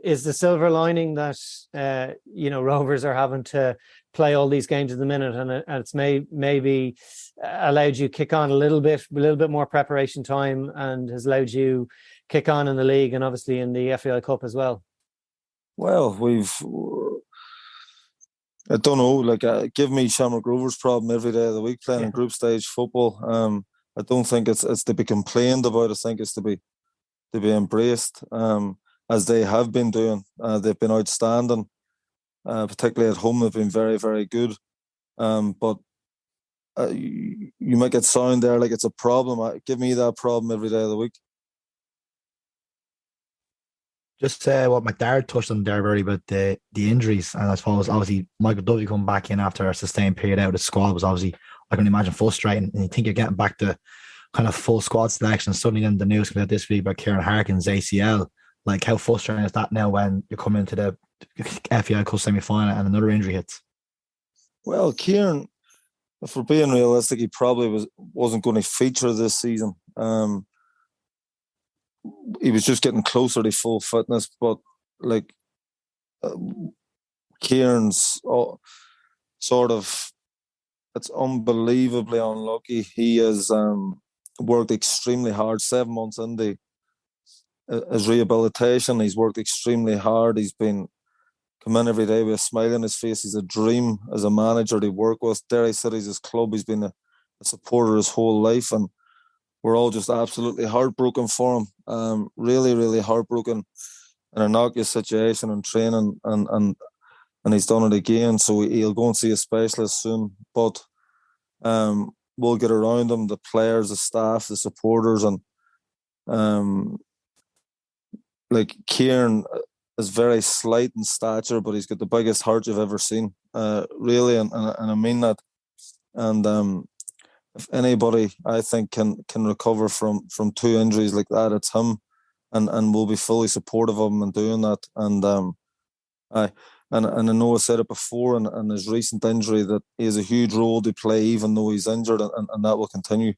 Is the silver lining that Rovers are having to play all these games at the minute, and it's maybe allowed you kick on a little bit more preparation time, and has allowed you kick on in the league and obviously in the FAI Cup as well? Well, I don't know, give me Shamrock Rovers problem every day of the week playing in group stage football. I don't think it's to be complained about. I think it's to be embraced, as they have been doing. They've been outstanding, particularly at home. They've been very, very good. But you make it sound there like it's a problem. Give me that problem every day of the week. Just what Macdara touched on there very about the injuries, and I suppose obviously Michael Duffy coming back in after a sustained period out of the squad was obviously, I can imagine, frustrating. And you think you're getting back to kind of full squad selection, and suddenly then the news comes out this week about Kieran Harkin's ACL. Like, how frustrating is that now when you're coming into the FAI Cup semi-final and another injury hits? Well, Kieran, if we're being realistic, he probably wasn't going to feature this season. He was just getting closer to full fitness, but Kieran's sort of, it's unbelievably unlucky. He has worked extremely hard, 7 months into his rehabilitation. He's worked extremely hard. He's been come in every day with a smile on his face. He's a dream as a manager to work with. Derry City's his club. He's been a supporter his whole life, and we're all just absolutely heartbroken for him. Really, really heartbroken in a knockout situation and training, and he's done it again. So he'll go and see a specialist soon. But we'll get around him, the players, the staff, the supporters, and like Kieran is very slight in stature, but he's got the biggest heart you've ever seen. Really, and I mean that. And if anybody, I think, can recover from 2 injuries like that, it's him, and we'll be fully supportive of him in doing that. And I know I said it before, and his recent injury, that he has a huge role to play, even though he's injured, and that will continue.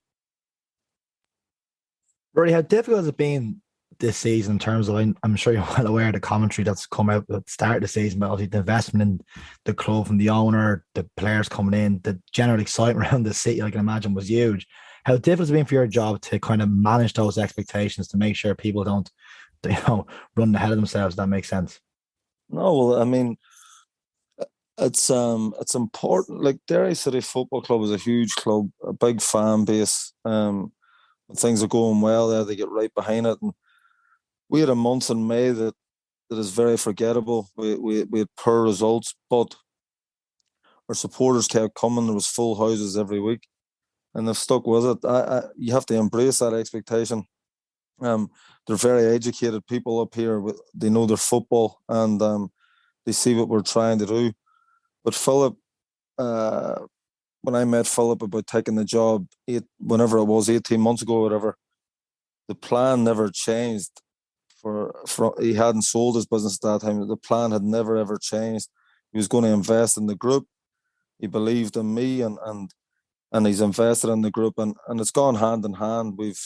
Rory, how difficult has it been this season in terms of, I'm sure you're well aware of the commentary that's come out at the start of the season, but obviously the investment in the club from the owner, the players coming in, the general excitement around the city, I can imagine, was huge. How difficult has it been for your job to kind of manage those expectations, to make sure people don't, run ahead of themselves, if that makes sense? No, well, I mean, it's important. Like, Derry City Football Club is a huge club, a big fan base. When things are going well there, they get right behind it. And we had a month in May that is very forgettable. We had poor results, but our supporters kept coming. There was full houses every week, and they've stuck with it. You have to embrace that expectation. They're very educated people up here. They know their football, and they see what we're trying to do. But Philip, when I met Philip about taking the job, whenever it was, 18 months ago or whatever, the plan never changed. He hadn't sold his business at that time. The plan had never ever changed. He was going to invest in the group. He believed in me, and he's invested in the group, and it's gone hand in hand. We've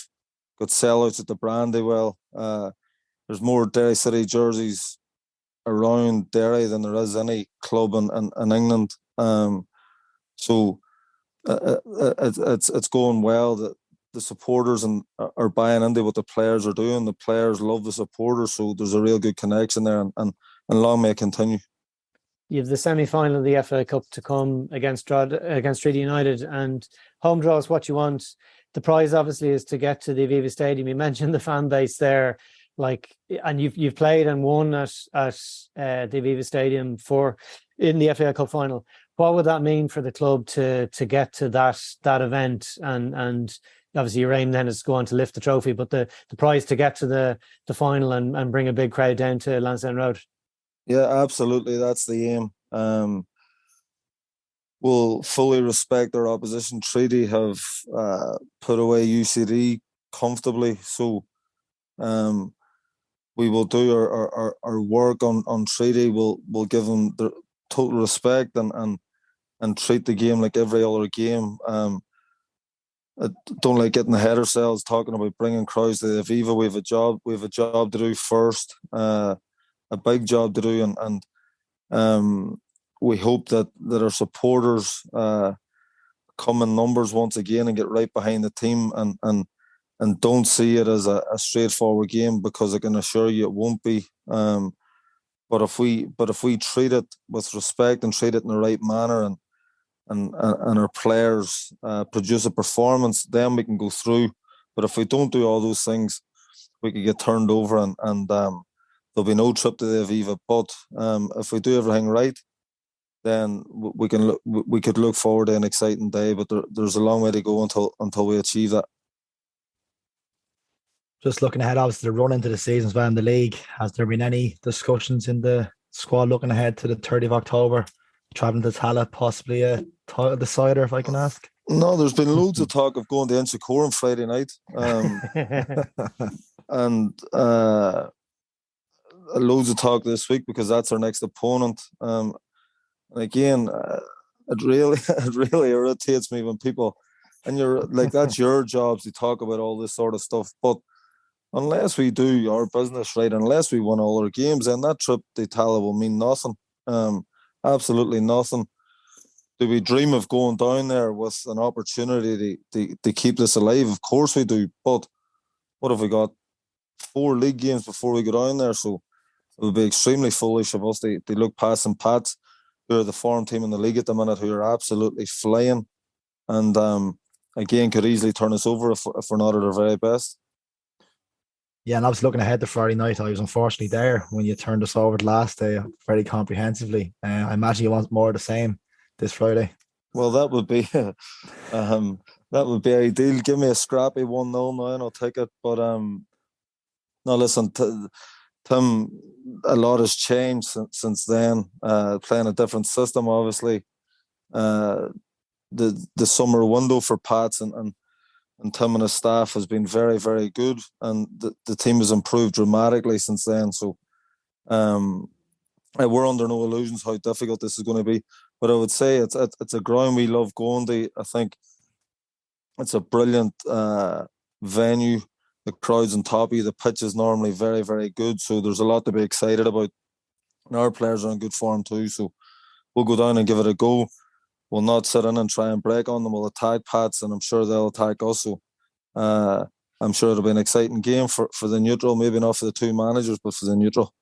got sellouts at the Brandywell. There's more Derry City jerseys around Derry than there is any club in England. So it's going well. The supporters are buying into what the players are doing. The players love the supporters, so there's a real good connection there, and long may it continue. You have the semi-final of the FA Cup to come against Treaty United, and home draw is what you want. The prize obviously is to get to the Aviva Stadium. You mentioned the fan base there, and you've played and won at the Aviva Stadium in the FA Cup final. What would that mean for the club to get to that event? And obviously your aim then is to go on to lift the trophy, but the prize to get to the final and bring a big crowd down to Lansdowne Road. Yeah, absolutely. That's the aim. We'll fully respect our opposition. Treaty have put away UCD comfortably, so we will do our work on Treaty. We'll give them the total respect and treat the game like every other game. I don't like getting ahead of ourselves talking about bringing crowds to the Aviva. We have a job to do first, a big job to do, and we hope that our supporters come in numbers once again and get right behind the team and don't see it as a straightforward game, because I can assure you it won't be. But if we treat it with respect and treat it in the right manner, and our players produce a performance, then we can go through. But if we don't do all those things, we could get turned over, and there'll be no trip to the Aviva. But if we do everything right, then we could look forward to an exciting day. But there's a long way to go until we achieve that. Just looking ahead, obviously, the run into the season as well in the league. Has there been any discussions in the squad looking ahead to the 30th of October? Travelling to Tala, possibly a title decider, if I can ask? No, there's been loads of talk of going to Inchicore on Friday night. And loads of talk this week, because that's our next opponent. And again, it really irritates me when people, and you're like, that's your job to talk about all this sort of stuff. But unless we do our business right, unless we win all our games, then that trip to Tala will mean nothing. Absolutely nothing. Do we dream of going down there with an opportunity to keep this alive? Of course we do. But what have we got? 4 league games before we go down there, so it would be extremely foolish of us to look past St. Pat's, who are the form team in the league at the minute, who are absolutely flying. And again could easily turn us over if we're not at our very best. Yeah, and I was looking ahead to Friday night. I was unfortunately there when you turned us over the last day very comprehensively. I imagine you want more of the same this Friday. Well, that would be ideal. Give me a scrappy 1-0 now and I'll take it. But no, listen, Tim, a lot has changed since then. Playing a different system, obviously. The summer window for Pats and Tim and his staff has been very, very good, and the team has improved dramatically since then. So we're under no illusions how difficult this is going to be. But I would say it's a ground we love going to. I think it's a brilliant venue. The crowd's on top of you. The pitch is normally very, very good. So there's a lot to be excited about. And our players are in good form too. So we'll go down and give it a go. We'll not sit in and try and break on them. We'll attack Pats, and I'm sure they'll attack us. So I'm sure it'll be an exciting game for the neutral. Maybe not for the two managers, but for the neutral.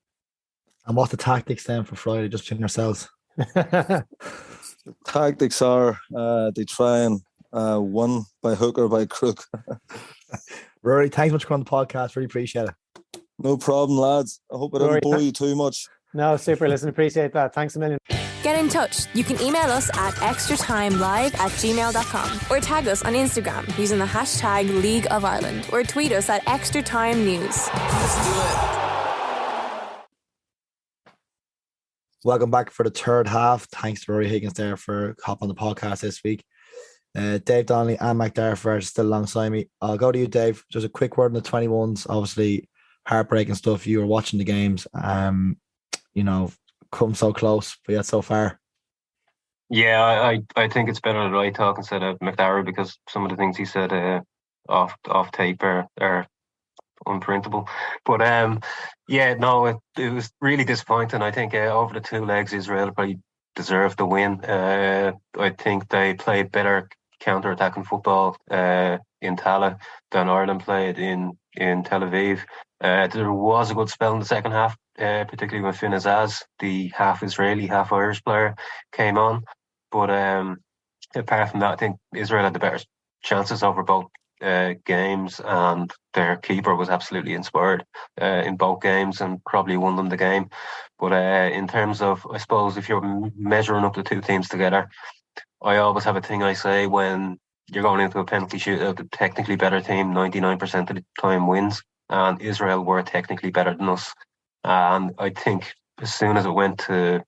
And what's the tactics then for Friday, just between yourselves? The tactics are they try and win by hook or by crook. Rory, thanks much for coming on the podcast. Really appreciate it. No problem, lads. I hope I didn't bore you too much. No, super. Listen, appreciate that. Thanks a million. Get in touch. You can email us at extratimelive@gmail.com or tag us on Instagram using the hashtag League of Ireland or tweet us at Extra Time News. Let's do it. Welcome back for the third half. Thanks to Ruaidhrí Higgins there for hopping on the podcast this week. Dave Donnelly and Macdara Ferris still alongside me. I'll go to you, Dave. Just a quick word on the 21s. Obviously, heartbreaking stuff. You were watching the games. Come so close, but yet so far. Yeah, I think it's better that I talk instead of Macdara, because some of the things he said off tape are unprintable. But it was really disappointing. I think over the two legs, Israel probably deserved the win. I think they played better counter-attacking football in Tala than Ireland played in Tel Aviv. There was a good spell in the second half, particularly when Finn Azaz, the half Israeli, half Irish player, came on. But apart from that, I think Israel had the better chances over both games, and their keeper was absolutely inspired in both games and probably won them the game. But in terms of, I suppose, if you're measuring up the two teams together, I always have a thing I say when you're going into a penalty shootout, the technically better team 99% of the time wins, and Israel were technically better than us. And I think as soon as it went to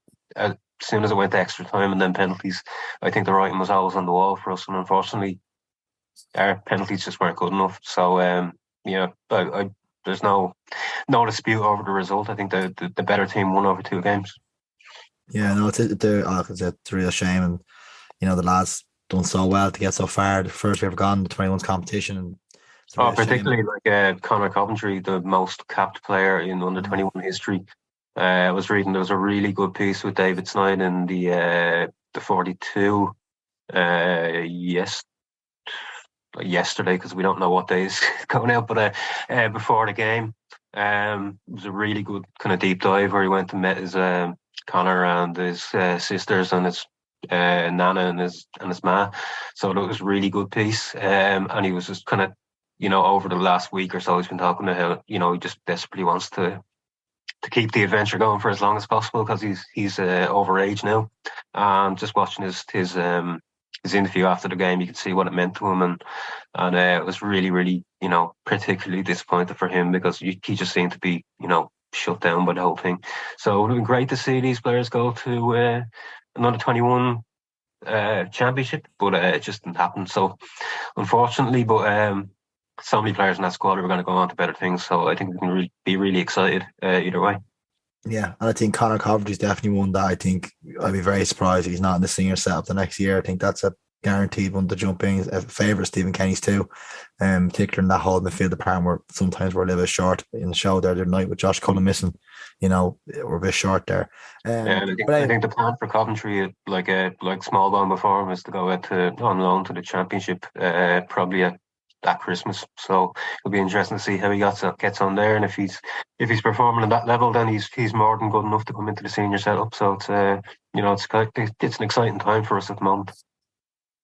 extra time and then penalties, I think the writing was always on the wall for us, and unfortunately our penalties just weren't good enough. So there's no dispute over the result. I think the better team won over two games. Yeah, no, it's a real shame, and the lads done so well to get so far. The first we've ever gone, the 21s competition, and particularly like Conor Coventry, the most capped player in under 21 history. I was reading there was a really good piece with David Snyder in the 42 yesterday, because we don't know what day is going out, but before the game, it was a really good kind of deep dive where he went and met his Conor and his sisters and his Nana and his ma. So it was a really good piece, and he was just kind of, over the last week or so, he's been talking about how, he just desperately wants to keep the adventure going for as long as possible, because he's over age now. Just watching his interview after the game, you could see what it meant to him, and it was really, really, particularly disappointed for him, because he just seemed to be, shut down by the whole thing. So it would have been great to see these players go to another 21 championship, but it just didn't happen. So unfortunately, but so many players in that squad are going to go on to better things. So I think we can be really excited either way. Yeah, and I think Conor Coventry's definitely one that I think I'd be very surprised if he's not in the senior setup the next year. I think that's a guaranteed one to jump in. A favourite Stephen Kenny's too, particularly in that whole midfield department where sometimes we're a little bit short. In the show there the other night with Josh Cullen missing, we're a bit short there. I think the plan for Coventry, like small ball before, was to go out on loan to the championship, probably at Christmas. So it'll be interesting to see how he gets on there, and if he's performing at that level, then he's more than good enough to come into the senior setup. So it's it's an exciting time for us at the moment.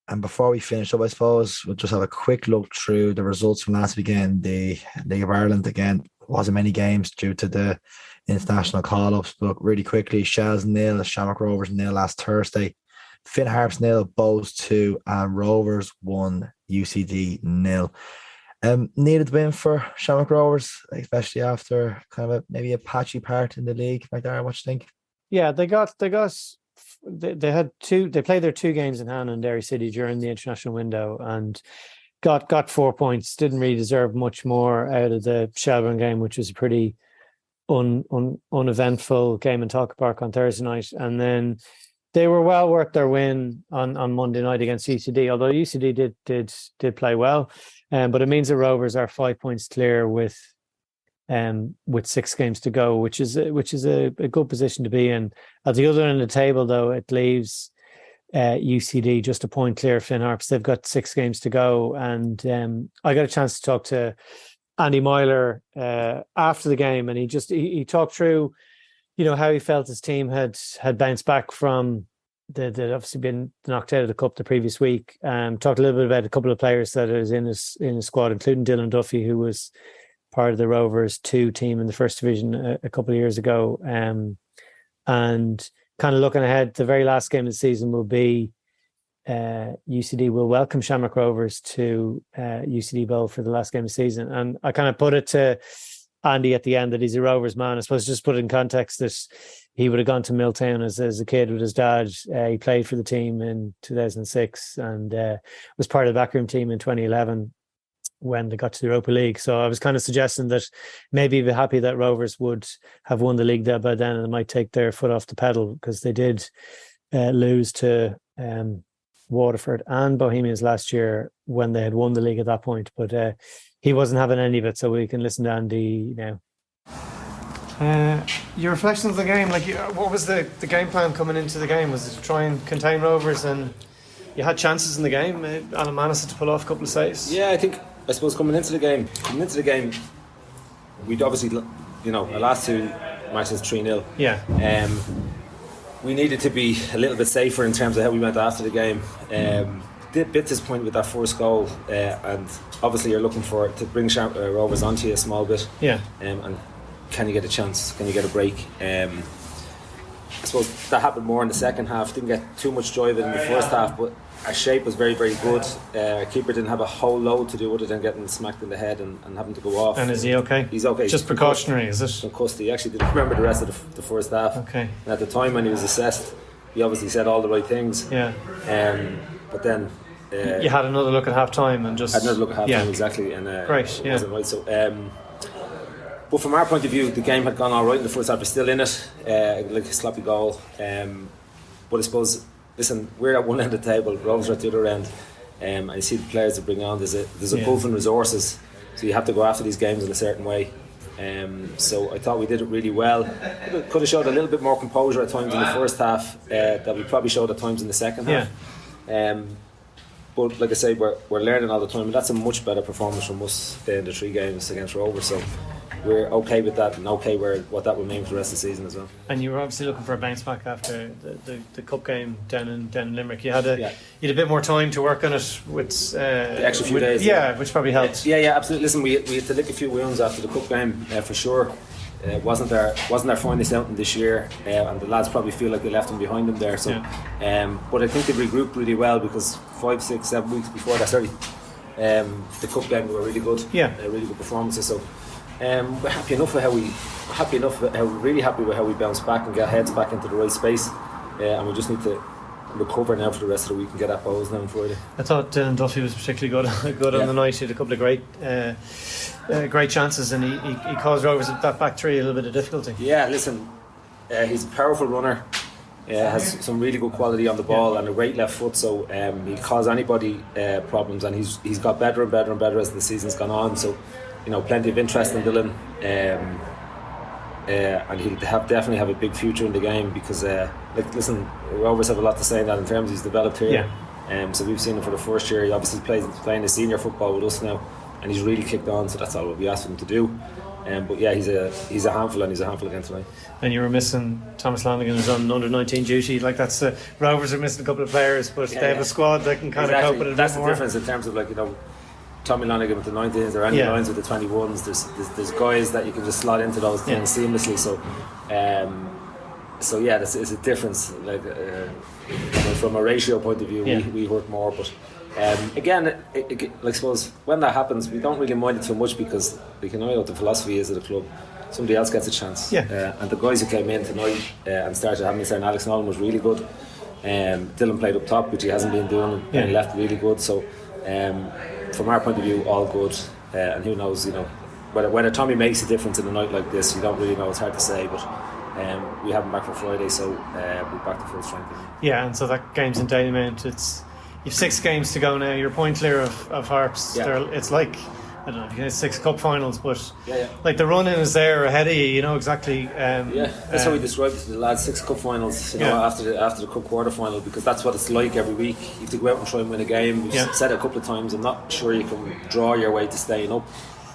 And before we finish up, I suppose we'll just have a quick look through the results from last weekend. The League of Ireland, again, wasn't many games due to the international call-ups, but really quickly, Shells 0, Shamrock Rovers 0 last Thursday, Finn Harps 0, Bows 2, and Rovers 1, UCD 0. Needed win for Shamrock Rovers, especially after kind of maybe a patchy part in the league. Macdara, what do you think? Yeah, they played their 2 games in hand in Derry City during the international window and got 4 points. Didn't really deserve much more out of the Shelbourne game, which was a pretty uneventful game in Talca Park on Thursday night. And then they were well worth their win on Monday night against UCD, although UCD did play well. But it means the Rovers are 5 points clear with 6 games to go, which is a good position to be in. At the other end of the table, though, it leaves UCD just a point clear of Finn Harps. They've got 6 games to go, and I got a chance to talk to Andy Myler after the game, and he talked through, how he felt his team had bounced back from they'd obviously been knocked out of the cup the previous week. Talked a little bit about a couple of players that is in his squad, including Dylan Duffy, who was part of the Rovers 2 team in the first division a couple of years ago. And kind of looking ahead, the very last game of the season will be UCD will welcome Shamrock Rovers to UCD Bowl for the last game of the season. And I kind of put it to Andy at the end that he's a Rovers man. I suppose just put it in context that he would have gone to Milltown as a kid with his dad. He played for the team in 2006 and was part of the backroom team in 2011 when they got to the Europa League. So I was kind of suggesting that maybe he'd be happy that Rovers would have won the league there by then and they might take their foot off the pedal, because they did lose to Waterford and Bohemians last year when they had won the league at that point. But he wasn't having any of it, so we can listen to Andy now. Your reflections on the game, what was the game plan coming into the game? Was it to try and contain Rovers, and you had chances in the game? Alan Manus had to pull off a couple of saves. Yeah, I suppose coming into the game, we'd obviously, the last 2 matches 3-0. Yeah. We needed to be a little bit safer in terms of how we went after the game. Bit disappointed with that first goal, and obviously you're looking to bring Rovers onto you a small bit. Yeah. And can you get a chance? Can you get a break? I suppose that happened more in the second half. Didn't get too much joy of it in the first half, but our shape was very, very good. Our keeper didn't have a whole load to do other than getting smacked in the head and having to go off. And is he okay? He's okay. Just precautionary, is it? Concussed. He actually didn't remember the rest of the first half. Okay. And at the time when he was assessed, he obviously said all the right things. Yeah. But then you had another look at half time and just had another look at half time, exactly. And great. Yeah. Wasn't right. So. But from our point of view, the game had gone all right in the first half. We're still in it, like a sloppy goal. But I suppose, listen, we're at one end of the table, Rovers are at the other end, and you see the players that bring on. There's a pull from resources, so you have to go after these games in a certain way. So I thought we did it really well. Could have showed a little bit more composure at times in the first half that we probably showed at times in the second half. But like I say, we're learning all the time, and that's a much better performance from us in the 3 games against Rovers. So we're okay with that, and okay what that will mean for the rest of the season as well. And you were obviously looking for a bounce back after the cup game down in Limerick. You had a bit more time to work on it with the extra few days. Yeah, which probably helped. Yeah, absolutely. Listen, we had to lick a few wounds after the cup game for sure. Wasn't our finest outing this year, and the lads probably feel like they left them behind them there. So, but I think they regrouped really well, because 5, 6, 7 weeks before that, the cup game were really good. Yeah, really good performances. So. We're happy enough with really happy with how we bounce back and get heads back into the right space, and we just need to recover now for the rest of the week and get that Bows now on Friday. I thought Dylan Duffy was particularly good on the night. He had a couple of great chances, and he caused Rovers that back 3 a little bit of difficulty. Yeah, listen, he's a powerful runner, has some really good quality on the ball and a great left foot, so he caused anybody problems, and he's got better and better and better as the season's gone on. So plenty of interest in Dylan, and he'll definitely have a big future in the game, because listen, Rovers have a lot to say in that in terms he's developed here. So we've seen him for the first year. He obviously playing his senior football with us now, and he's really kicked on, so that's all we'll be asking him to do. But yeah, he's a handful, and he's a handful again tonight. And you were missing Thomas Lanigan, who's on under-19 duty. Like that's Rovers are missing a couple of players, but they have a squad that can kind of cope with it. That's the more. difference in terms of, like, Tommy Lanigan with the 19s or Andy Lyons with the 21s. There's guys that you can just slot into those things seamlessly. So yeah, it's a difference. Like from a ratio point of view, we hurt more. But again, I suppose when that happens, we don't really mind it too much because we can know what the philosophy is of the club. Somebody else gets a chance. And the guys who came in tonight and started having and Alex Nolan was really good. Dylan played up top, which he hasn't been doing, and left really good. So from our point of view, all good. And who knows, whether Tommy makes a difference in a night like this, you don't really know. It's hard to say, but we have him back for Friday, so we're back to full strength. Yeah, and so that game's in Dalymount. You've 6 games to go now. You're a point clear of Harps. It's like, I don't know if you get 6 cup finals, but like the run-in is there ahead of you. You know exactly. That's how we described it to the lads. 6 cup finals. After the cup quarter final, because that's what it's like every week. You have to go out and try and win a game. We've said it a couple of times. I'm not sure you can draw your way to staying up.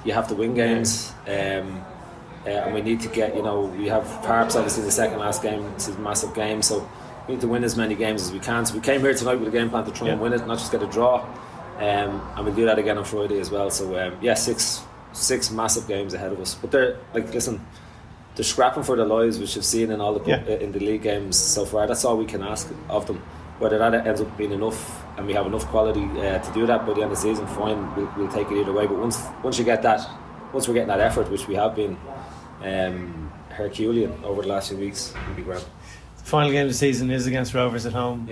You have to win games. And we need to get, we have Harps obviously in the second last game. It's a massive game, so we need to win as many games as we can. So we came here tonight with a game plan to try and win it, not just get a draw. And we'll do that again on Friday as well. So 6 massive games ahead of us. But they're scrapping for their lives, which you've seen in all the in the league games so far. That's all we can ask of them. Whether that ends up being enough and we have enough quality to do that by the end of the season, fine, we'll take it either way. But once you get that, once we're getting that effort, which we have been Herculean over the last few weeks, will be grand. The final game of the season is against Rovers at home.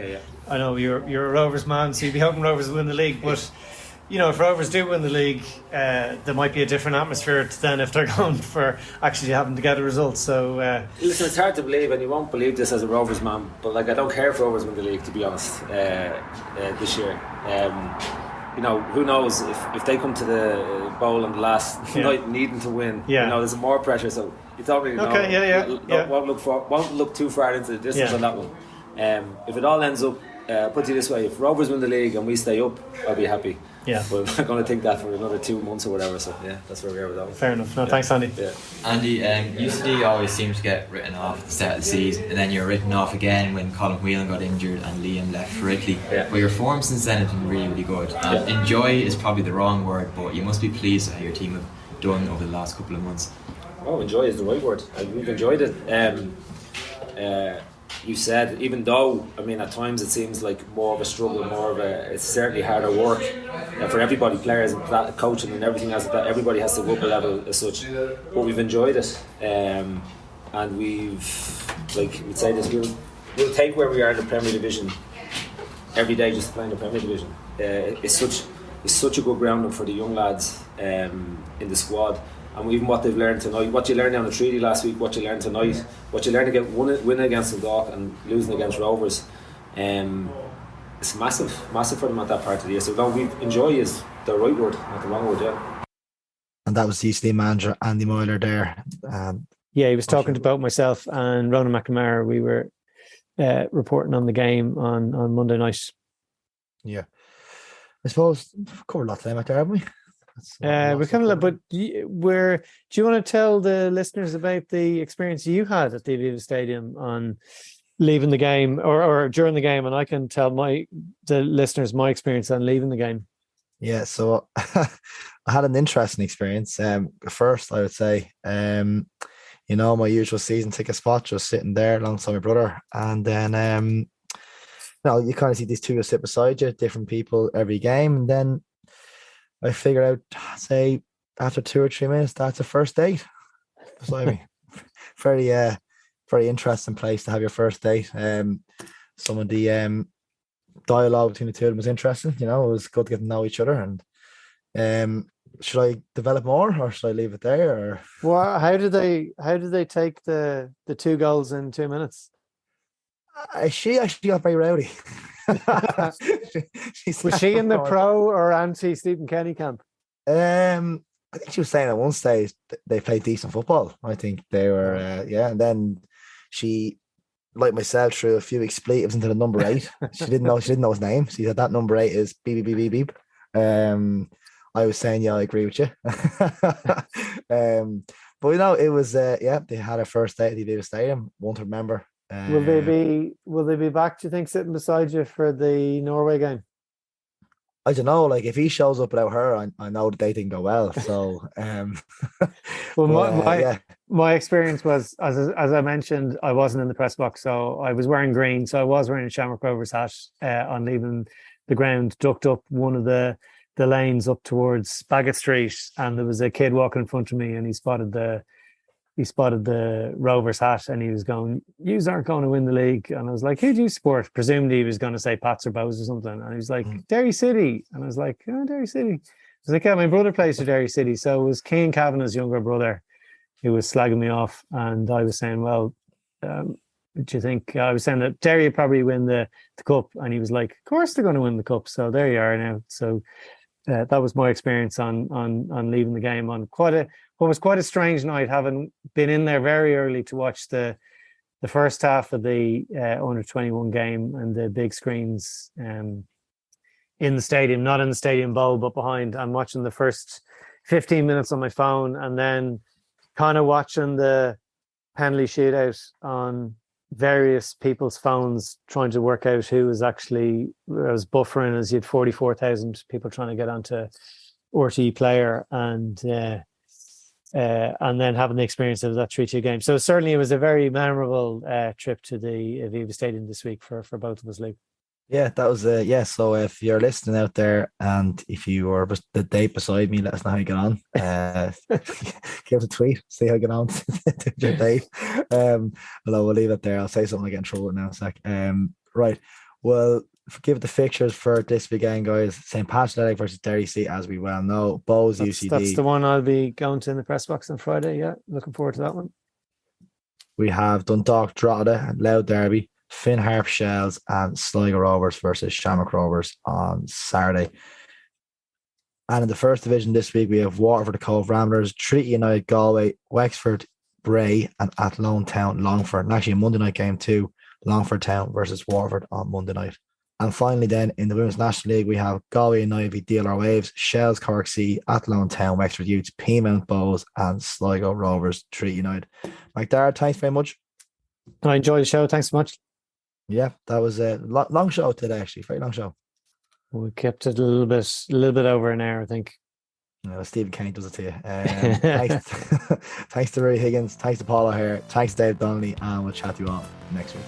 I know you're a Rovers man, so you'd be hoping Rovers will win the league, but if Rovers do win the league, there might be a different atmosphere than if they're going for actually having to get a result. So listen, it's hard to believe, and you won't believe this as a Rovers man, but I don't care if Rovers win the league, to be honest, this year. Who knows if they come to the bowl on the last night needing to win. There's more pressure, so you don't really know. Won't look too far into the distance on that one. If it all ends up, put it this way: if Rovers win the league and we stay up, I'll be happy. But I'm not going to think that for another 2 months or whatever. So that's where we are with that one. Fair enough. No, thanks, Andy. Andy, UCD always seems to get written off at the start of the season, and then you're written off again when Colin Whelan got injured and Liam left for Italy. But your form since then has been really, really good. Enjoy is probably the wrong word, but you must be pleased with how your team have done over the last couple of months. Oh, enjoy is the right word. We've enjoyed it. You said, even though, at times it seems like more of a struggle, it's certainly harder work for everybody, players and coaching and everything else. Everybody has to go up a level as such, but we've enjoyed it, and we'd say this: we'll take where we are in the Premier Division every day, just playing the Premier Division. It's such a good grounding for the young lads in the squad. And even what they've learned tonight, what you learned on the treaty last week, what you learned tonight, what you learned to get winning against Dundalk and losing against Rovers, it's massive for them at that part of the year. So we enjoy is the right word, not the wrong word. And that was the UCD manager Andy Myler there. He was talking about myself and Ronan McNamara. We were reporting on the game on Monday night. Yeah, I suppose we've covered a lot today, Macdara, haven't we? We kind of, but do you want to tell the listeners about the experience you had at the Aviva Stadium on leaving the game or during the game, and I can tell the listeners my experience on leaving the game. Yeah, so I had an interesting experience. First, I would say, my usual season ticket spot, just sitting there alongside my brother, and then you kind of see these two who sit beside you, different people every game, and then I figured out, say, after 2 or 3 minutes, that's a first date. So, very interesting place to have your first date. Some of the dialogue between the two of them was interesting. It was good to get to know each other. And should I develop more, or should I leave it there? Or well, how did they take the 2 goals in 2 minutes? She actually got very rowdy. Was she in the pro or anti Stephen Kenny camp? I think she was saying at one stage they played decent football. I think they were, and then she, like myself, threw a few expletives into the number 8. She didn't know his name. She said that number 8 is beep beep beep beep. I was saying, I agree with you. But it was they had a first day at the Aviva Stadium. Won't remember. Will they be back, do you think, sitting beside you for the Norway game? I don't know. Like if he shows up without her, I know that they didn't go well. So, well, my experience was, as I mentioned, I wasn't in the press box, so I was wearing green. So I was wearing a Shamrock Rovers hat on leaving the ground, ducked up one of the lanes up towards Bagot Street, and there was a kid walking in front of me, and he spotted the Rovers hat, and he was going, "Yous aren't going to win the league." And I was like, "Who do you support?" Presumably he was going to say Pats or Bows or something, and he was like, "Derry City," and I was like, "Oh, Derry City." I was like, "Yeah, my brother plays for Derry City," so it was Cian Kavanagh's younger brother who was slagging me off, and I was saying, "Well, do you think?" I was saying that Derry would probably win the cup, and he was like, "Of course they're going to win the cup." So there you are now. So that was my experience on leaving the game on what was quite a strange night, having been in there very early to watch the first half of the under 21 game and the big screens in the stadium, not in the stadium bowl, but behind. I'm watching the first 15 minutes on my phone, and then kind of watching the penalty shootout on various people's phones, trying to work out who was actually, I was buffering as you had 44,000 people trying to get onto RTE Player, and then having the experience of that 3-2 game. So certainly it was a very memorable trip to the Aviva Stadium this week for both of us, Luke. Yeah, that was so if you're listening out there and if you were the date beside me, let us know how you get on. Give us a tweet, see how you get on to your date. We'll leave it there. I'll say something, I get in trouble now in a sec. Right. Well, give the fixtures for this weekend, guys. St. Patrick's Day versus Derry City, as we well know. Bows UCD. That's the one I'll be going to in the press box on Friday. Yeah, looking forward to that one. We have Dundalk Drogheda, Loud Derby, Finn Harp Shells, and Sligo Rovers versus Shamrock Rovers on Saturday. And in the first division this week, we have Waterford Cove Ramblers, Treaty United Galway, Wexford Bray, and Athlone Town Longford. And actually a Monday night game too, Longford Town versus Waterford on Monday night. And finally then, in the Women's National League, we have Galway United v DLR Waves, Shells Cork City, Athlone Town, Wexford Utes, Peamount Bows, and Sligo Rovers, Treaty United. Macdara, thanks very much. I enjoyed the show. Thanks so much. Yeah, that was a long show today, actually. Very long show. We kept it a little bit over an hour, I think. No, Stephen Kane does it to you. Thanks to Ruaidhrí Higgins. Thanks to Paul O'Hare. Thanks to Dave Donnelly. And we'll chat to you all next week.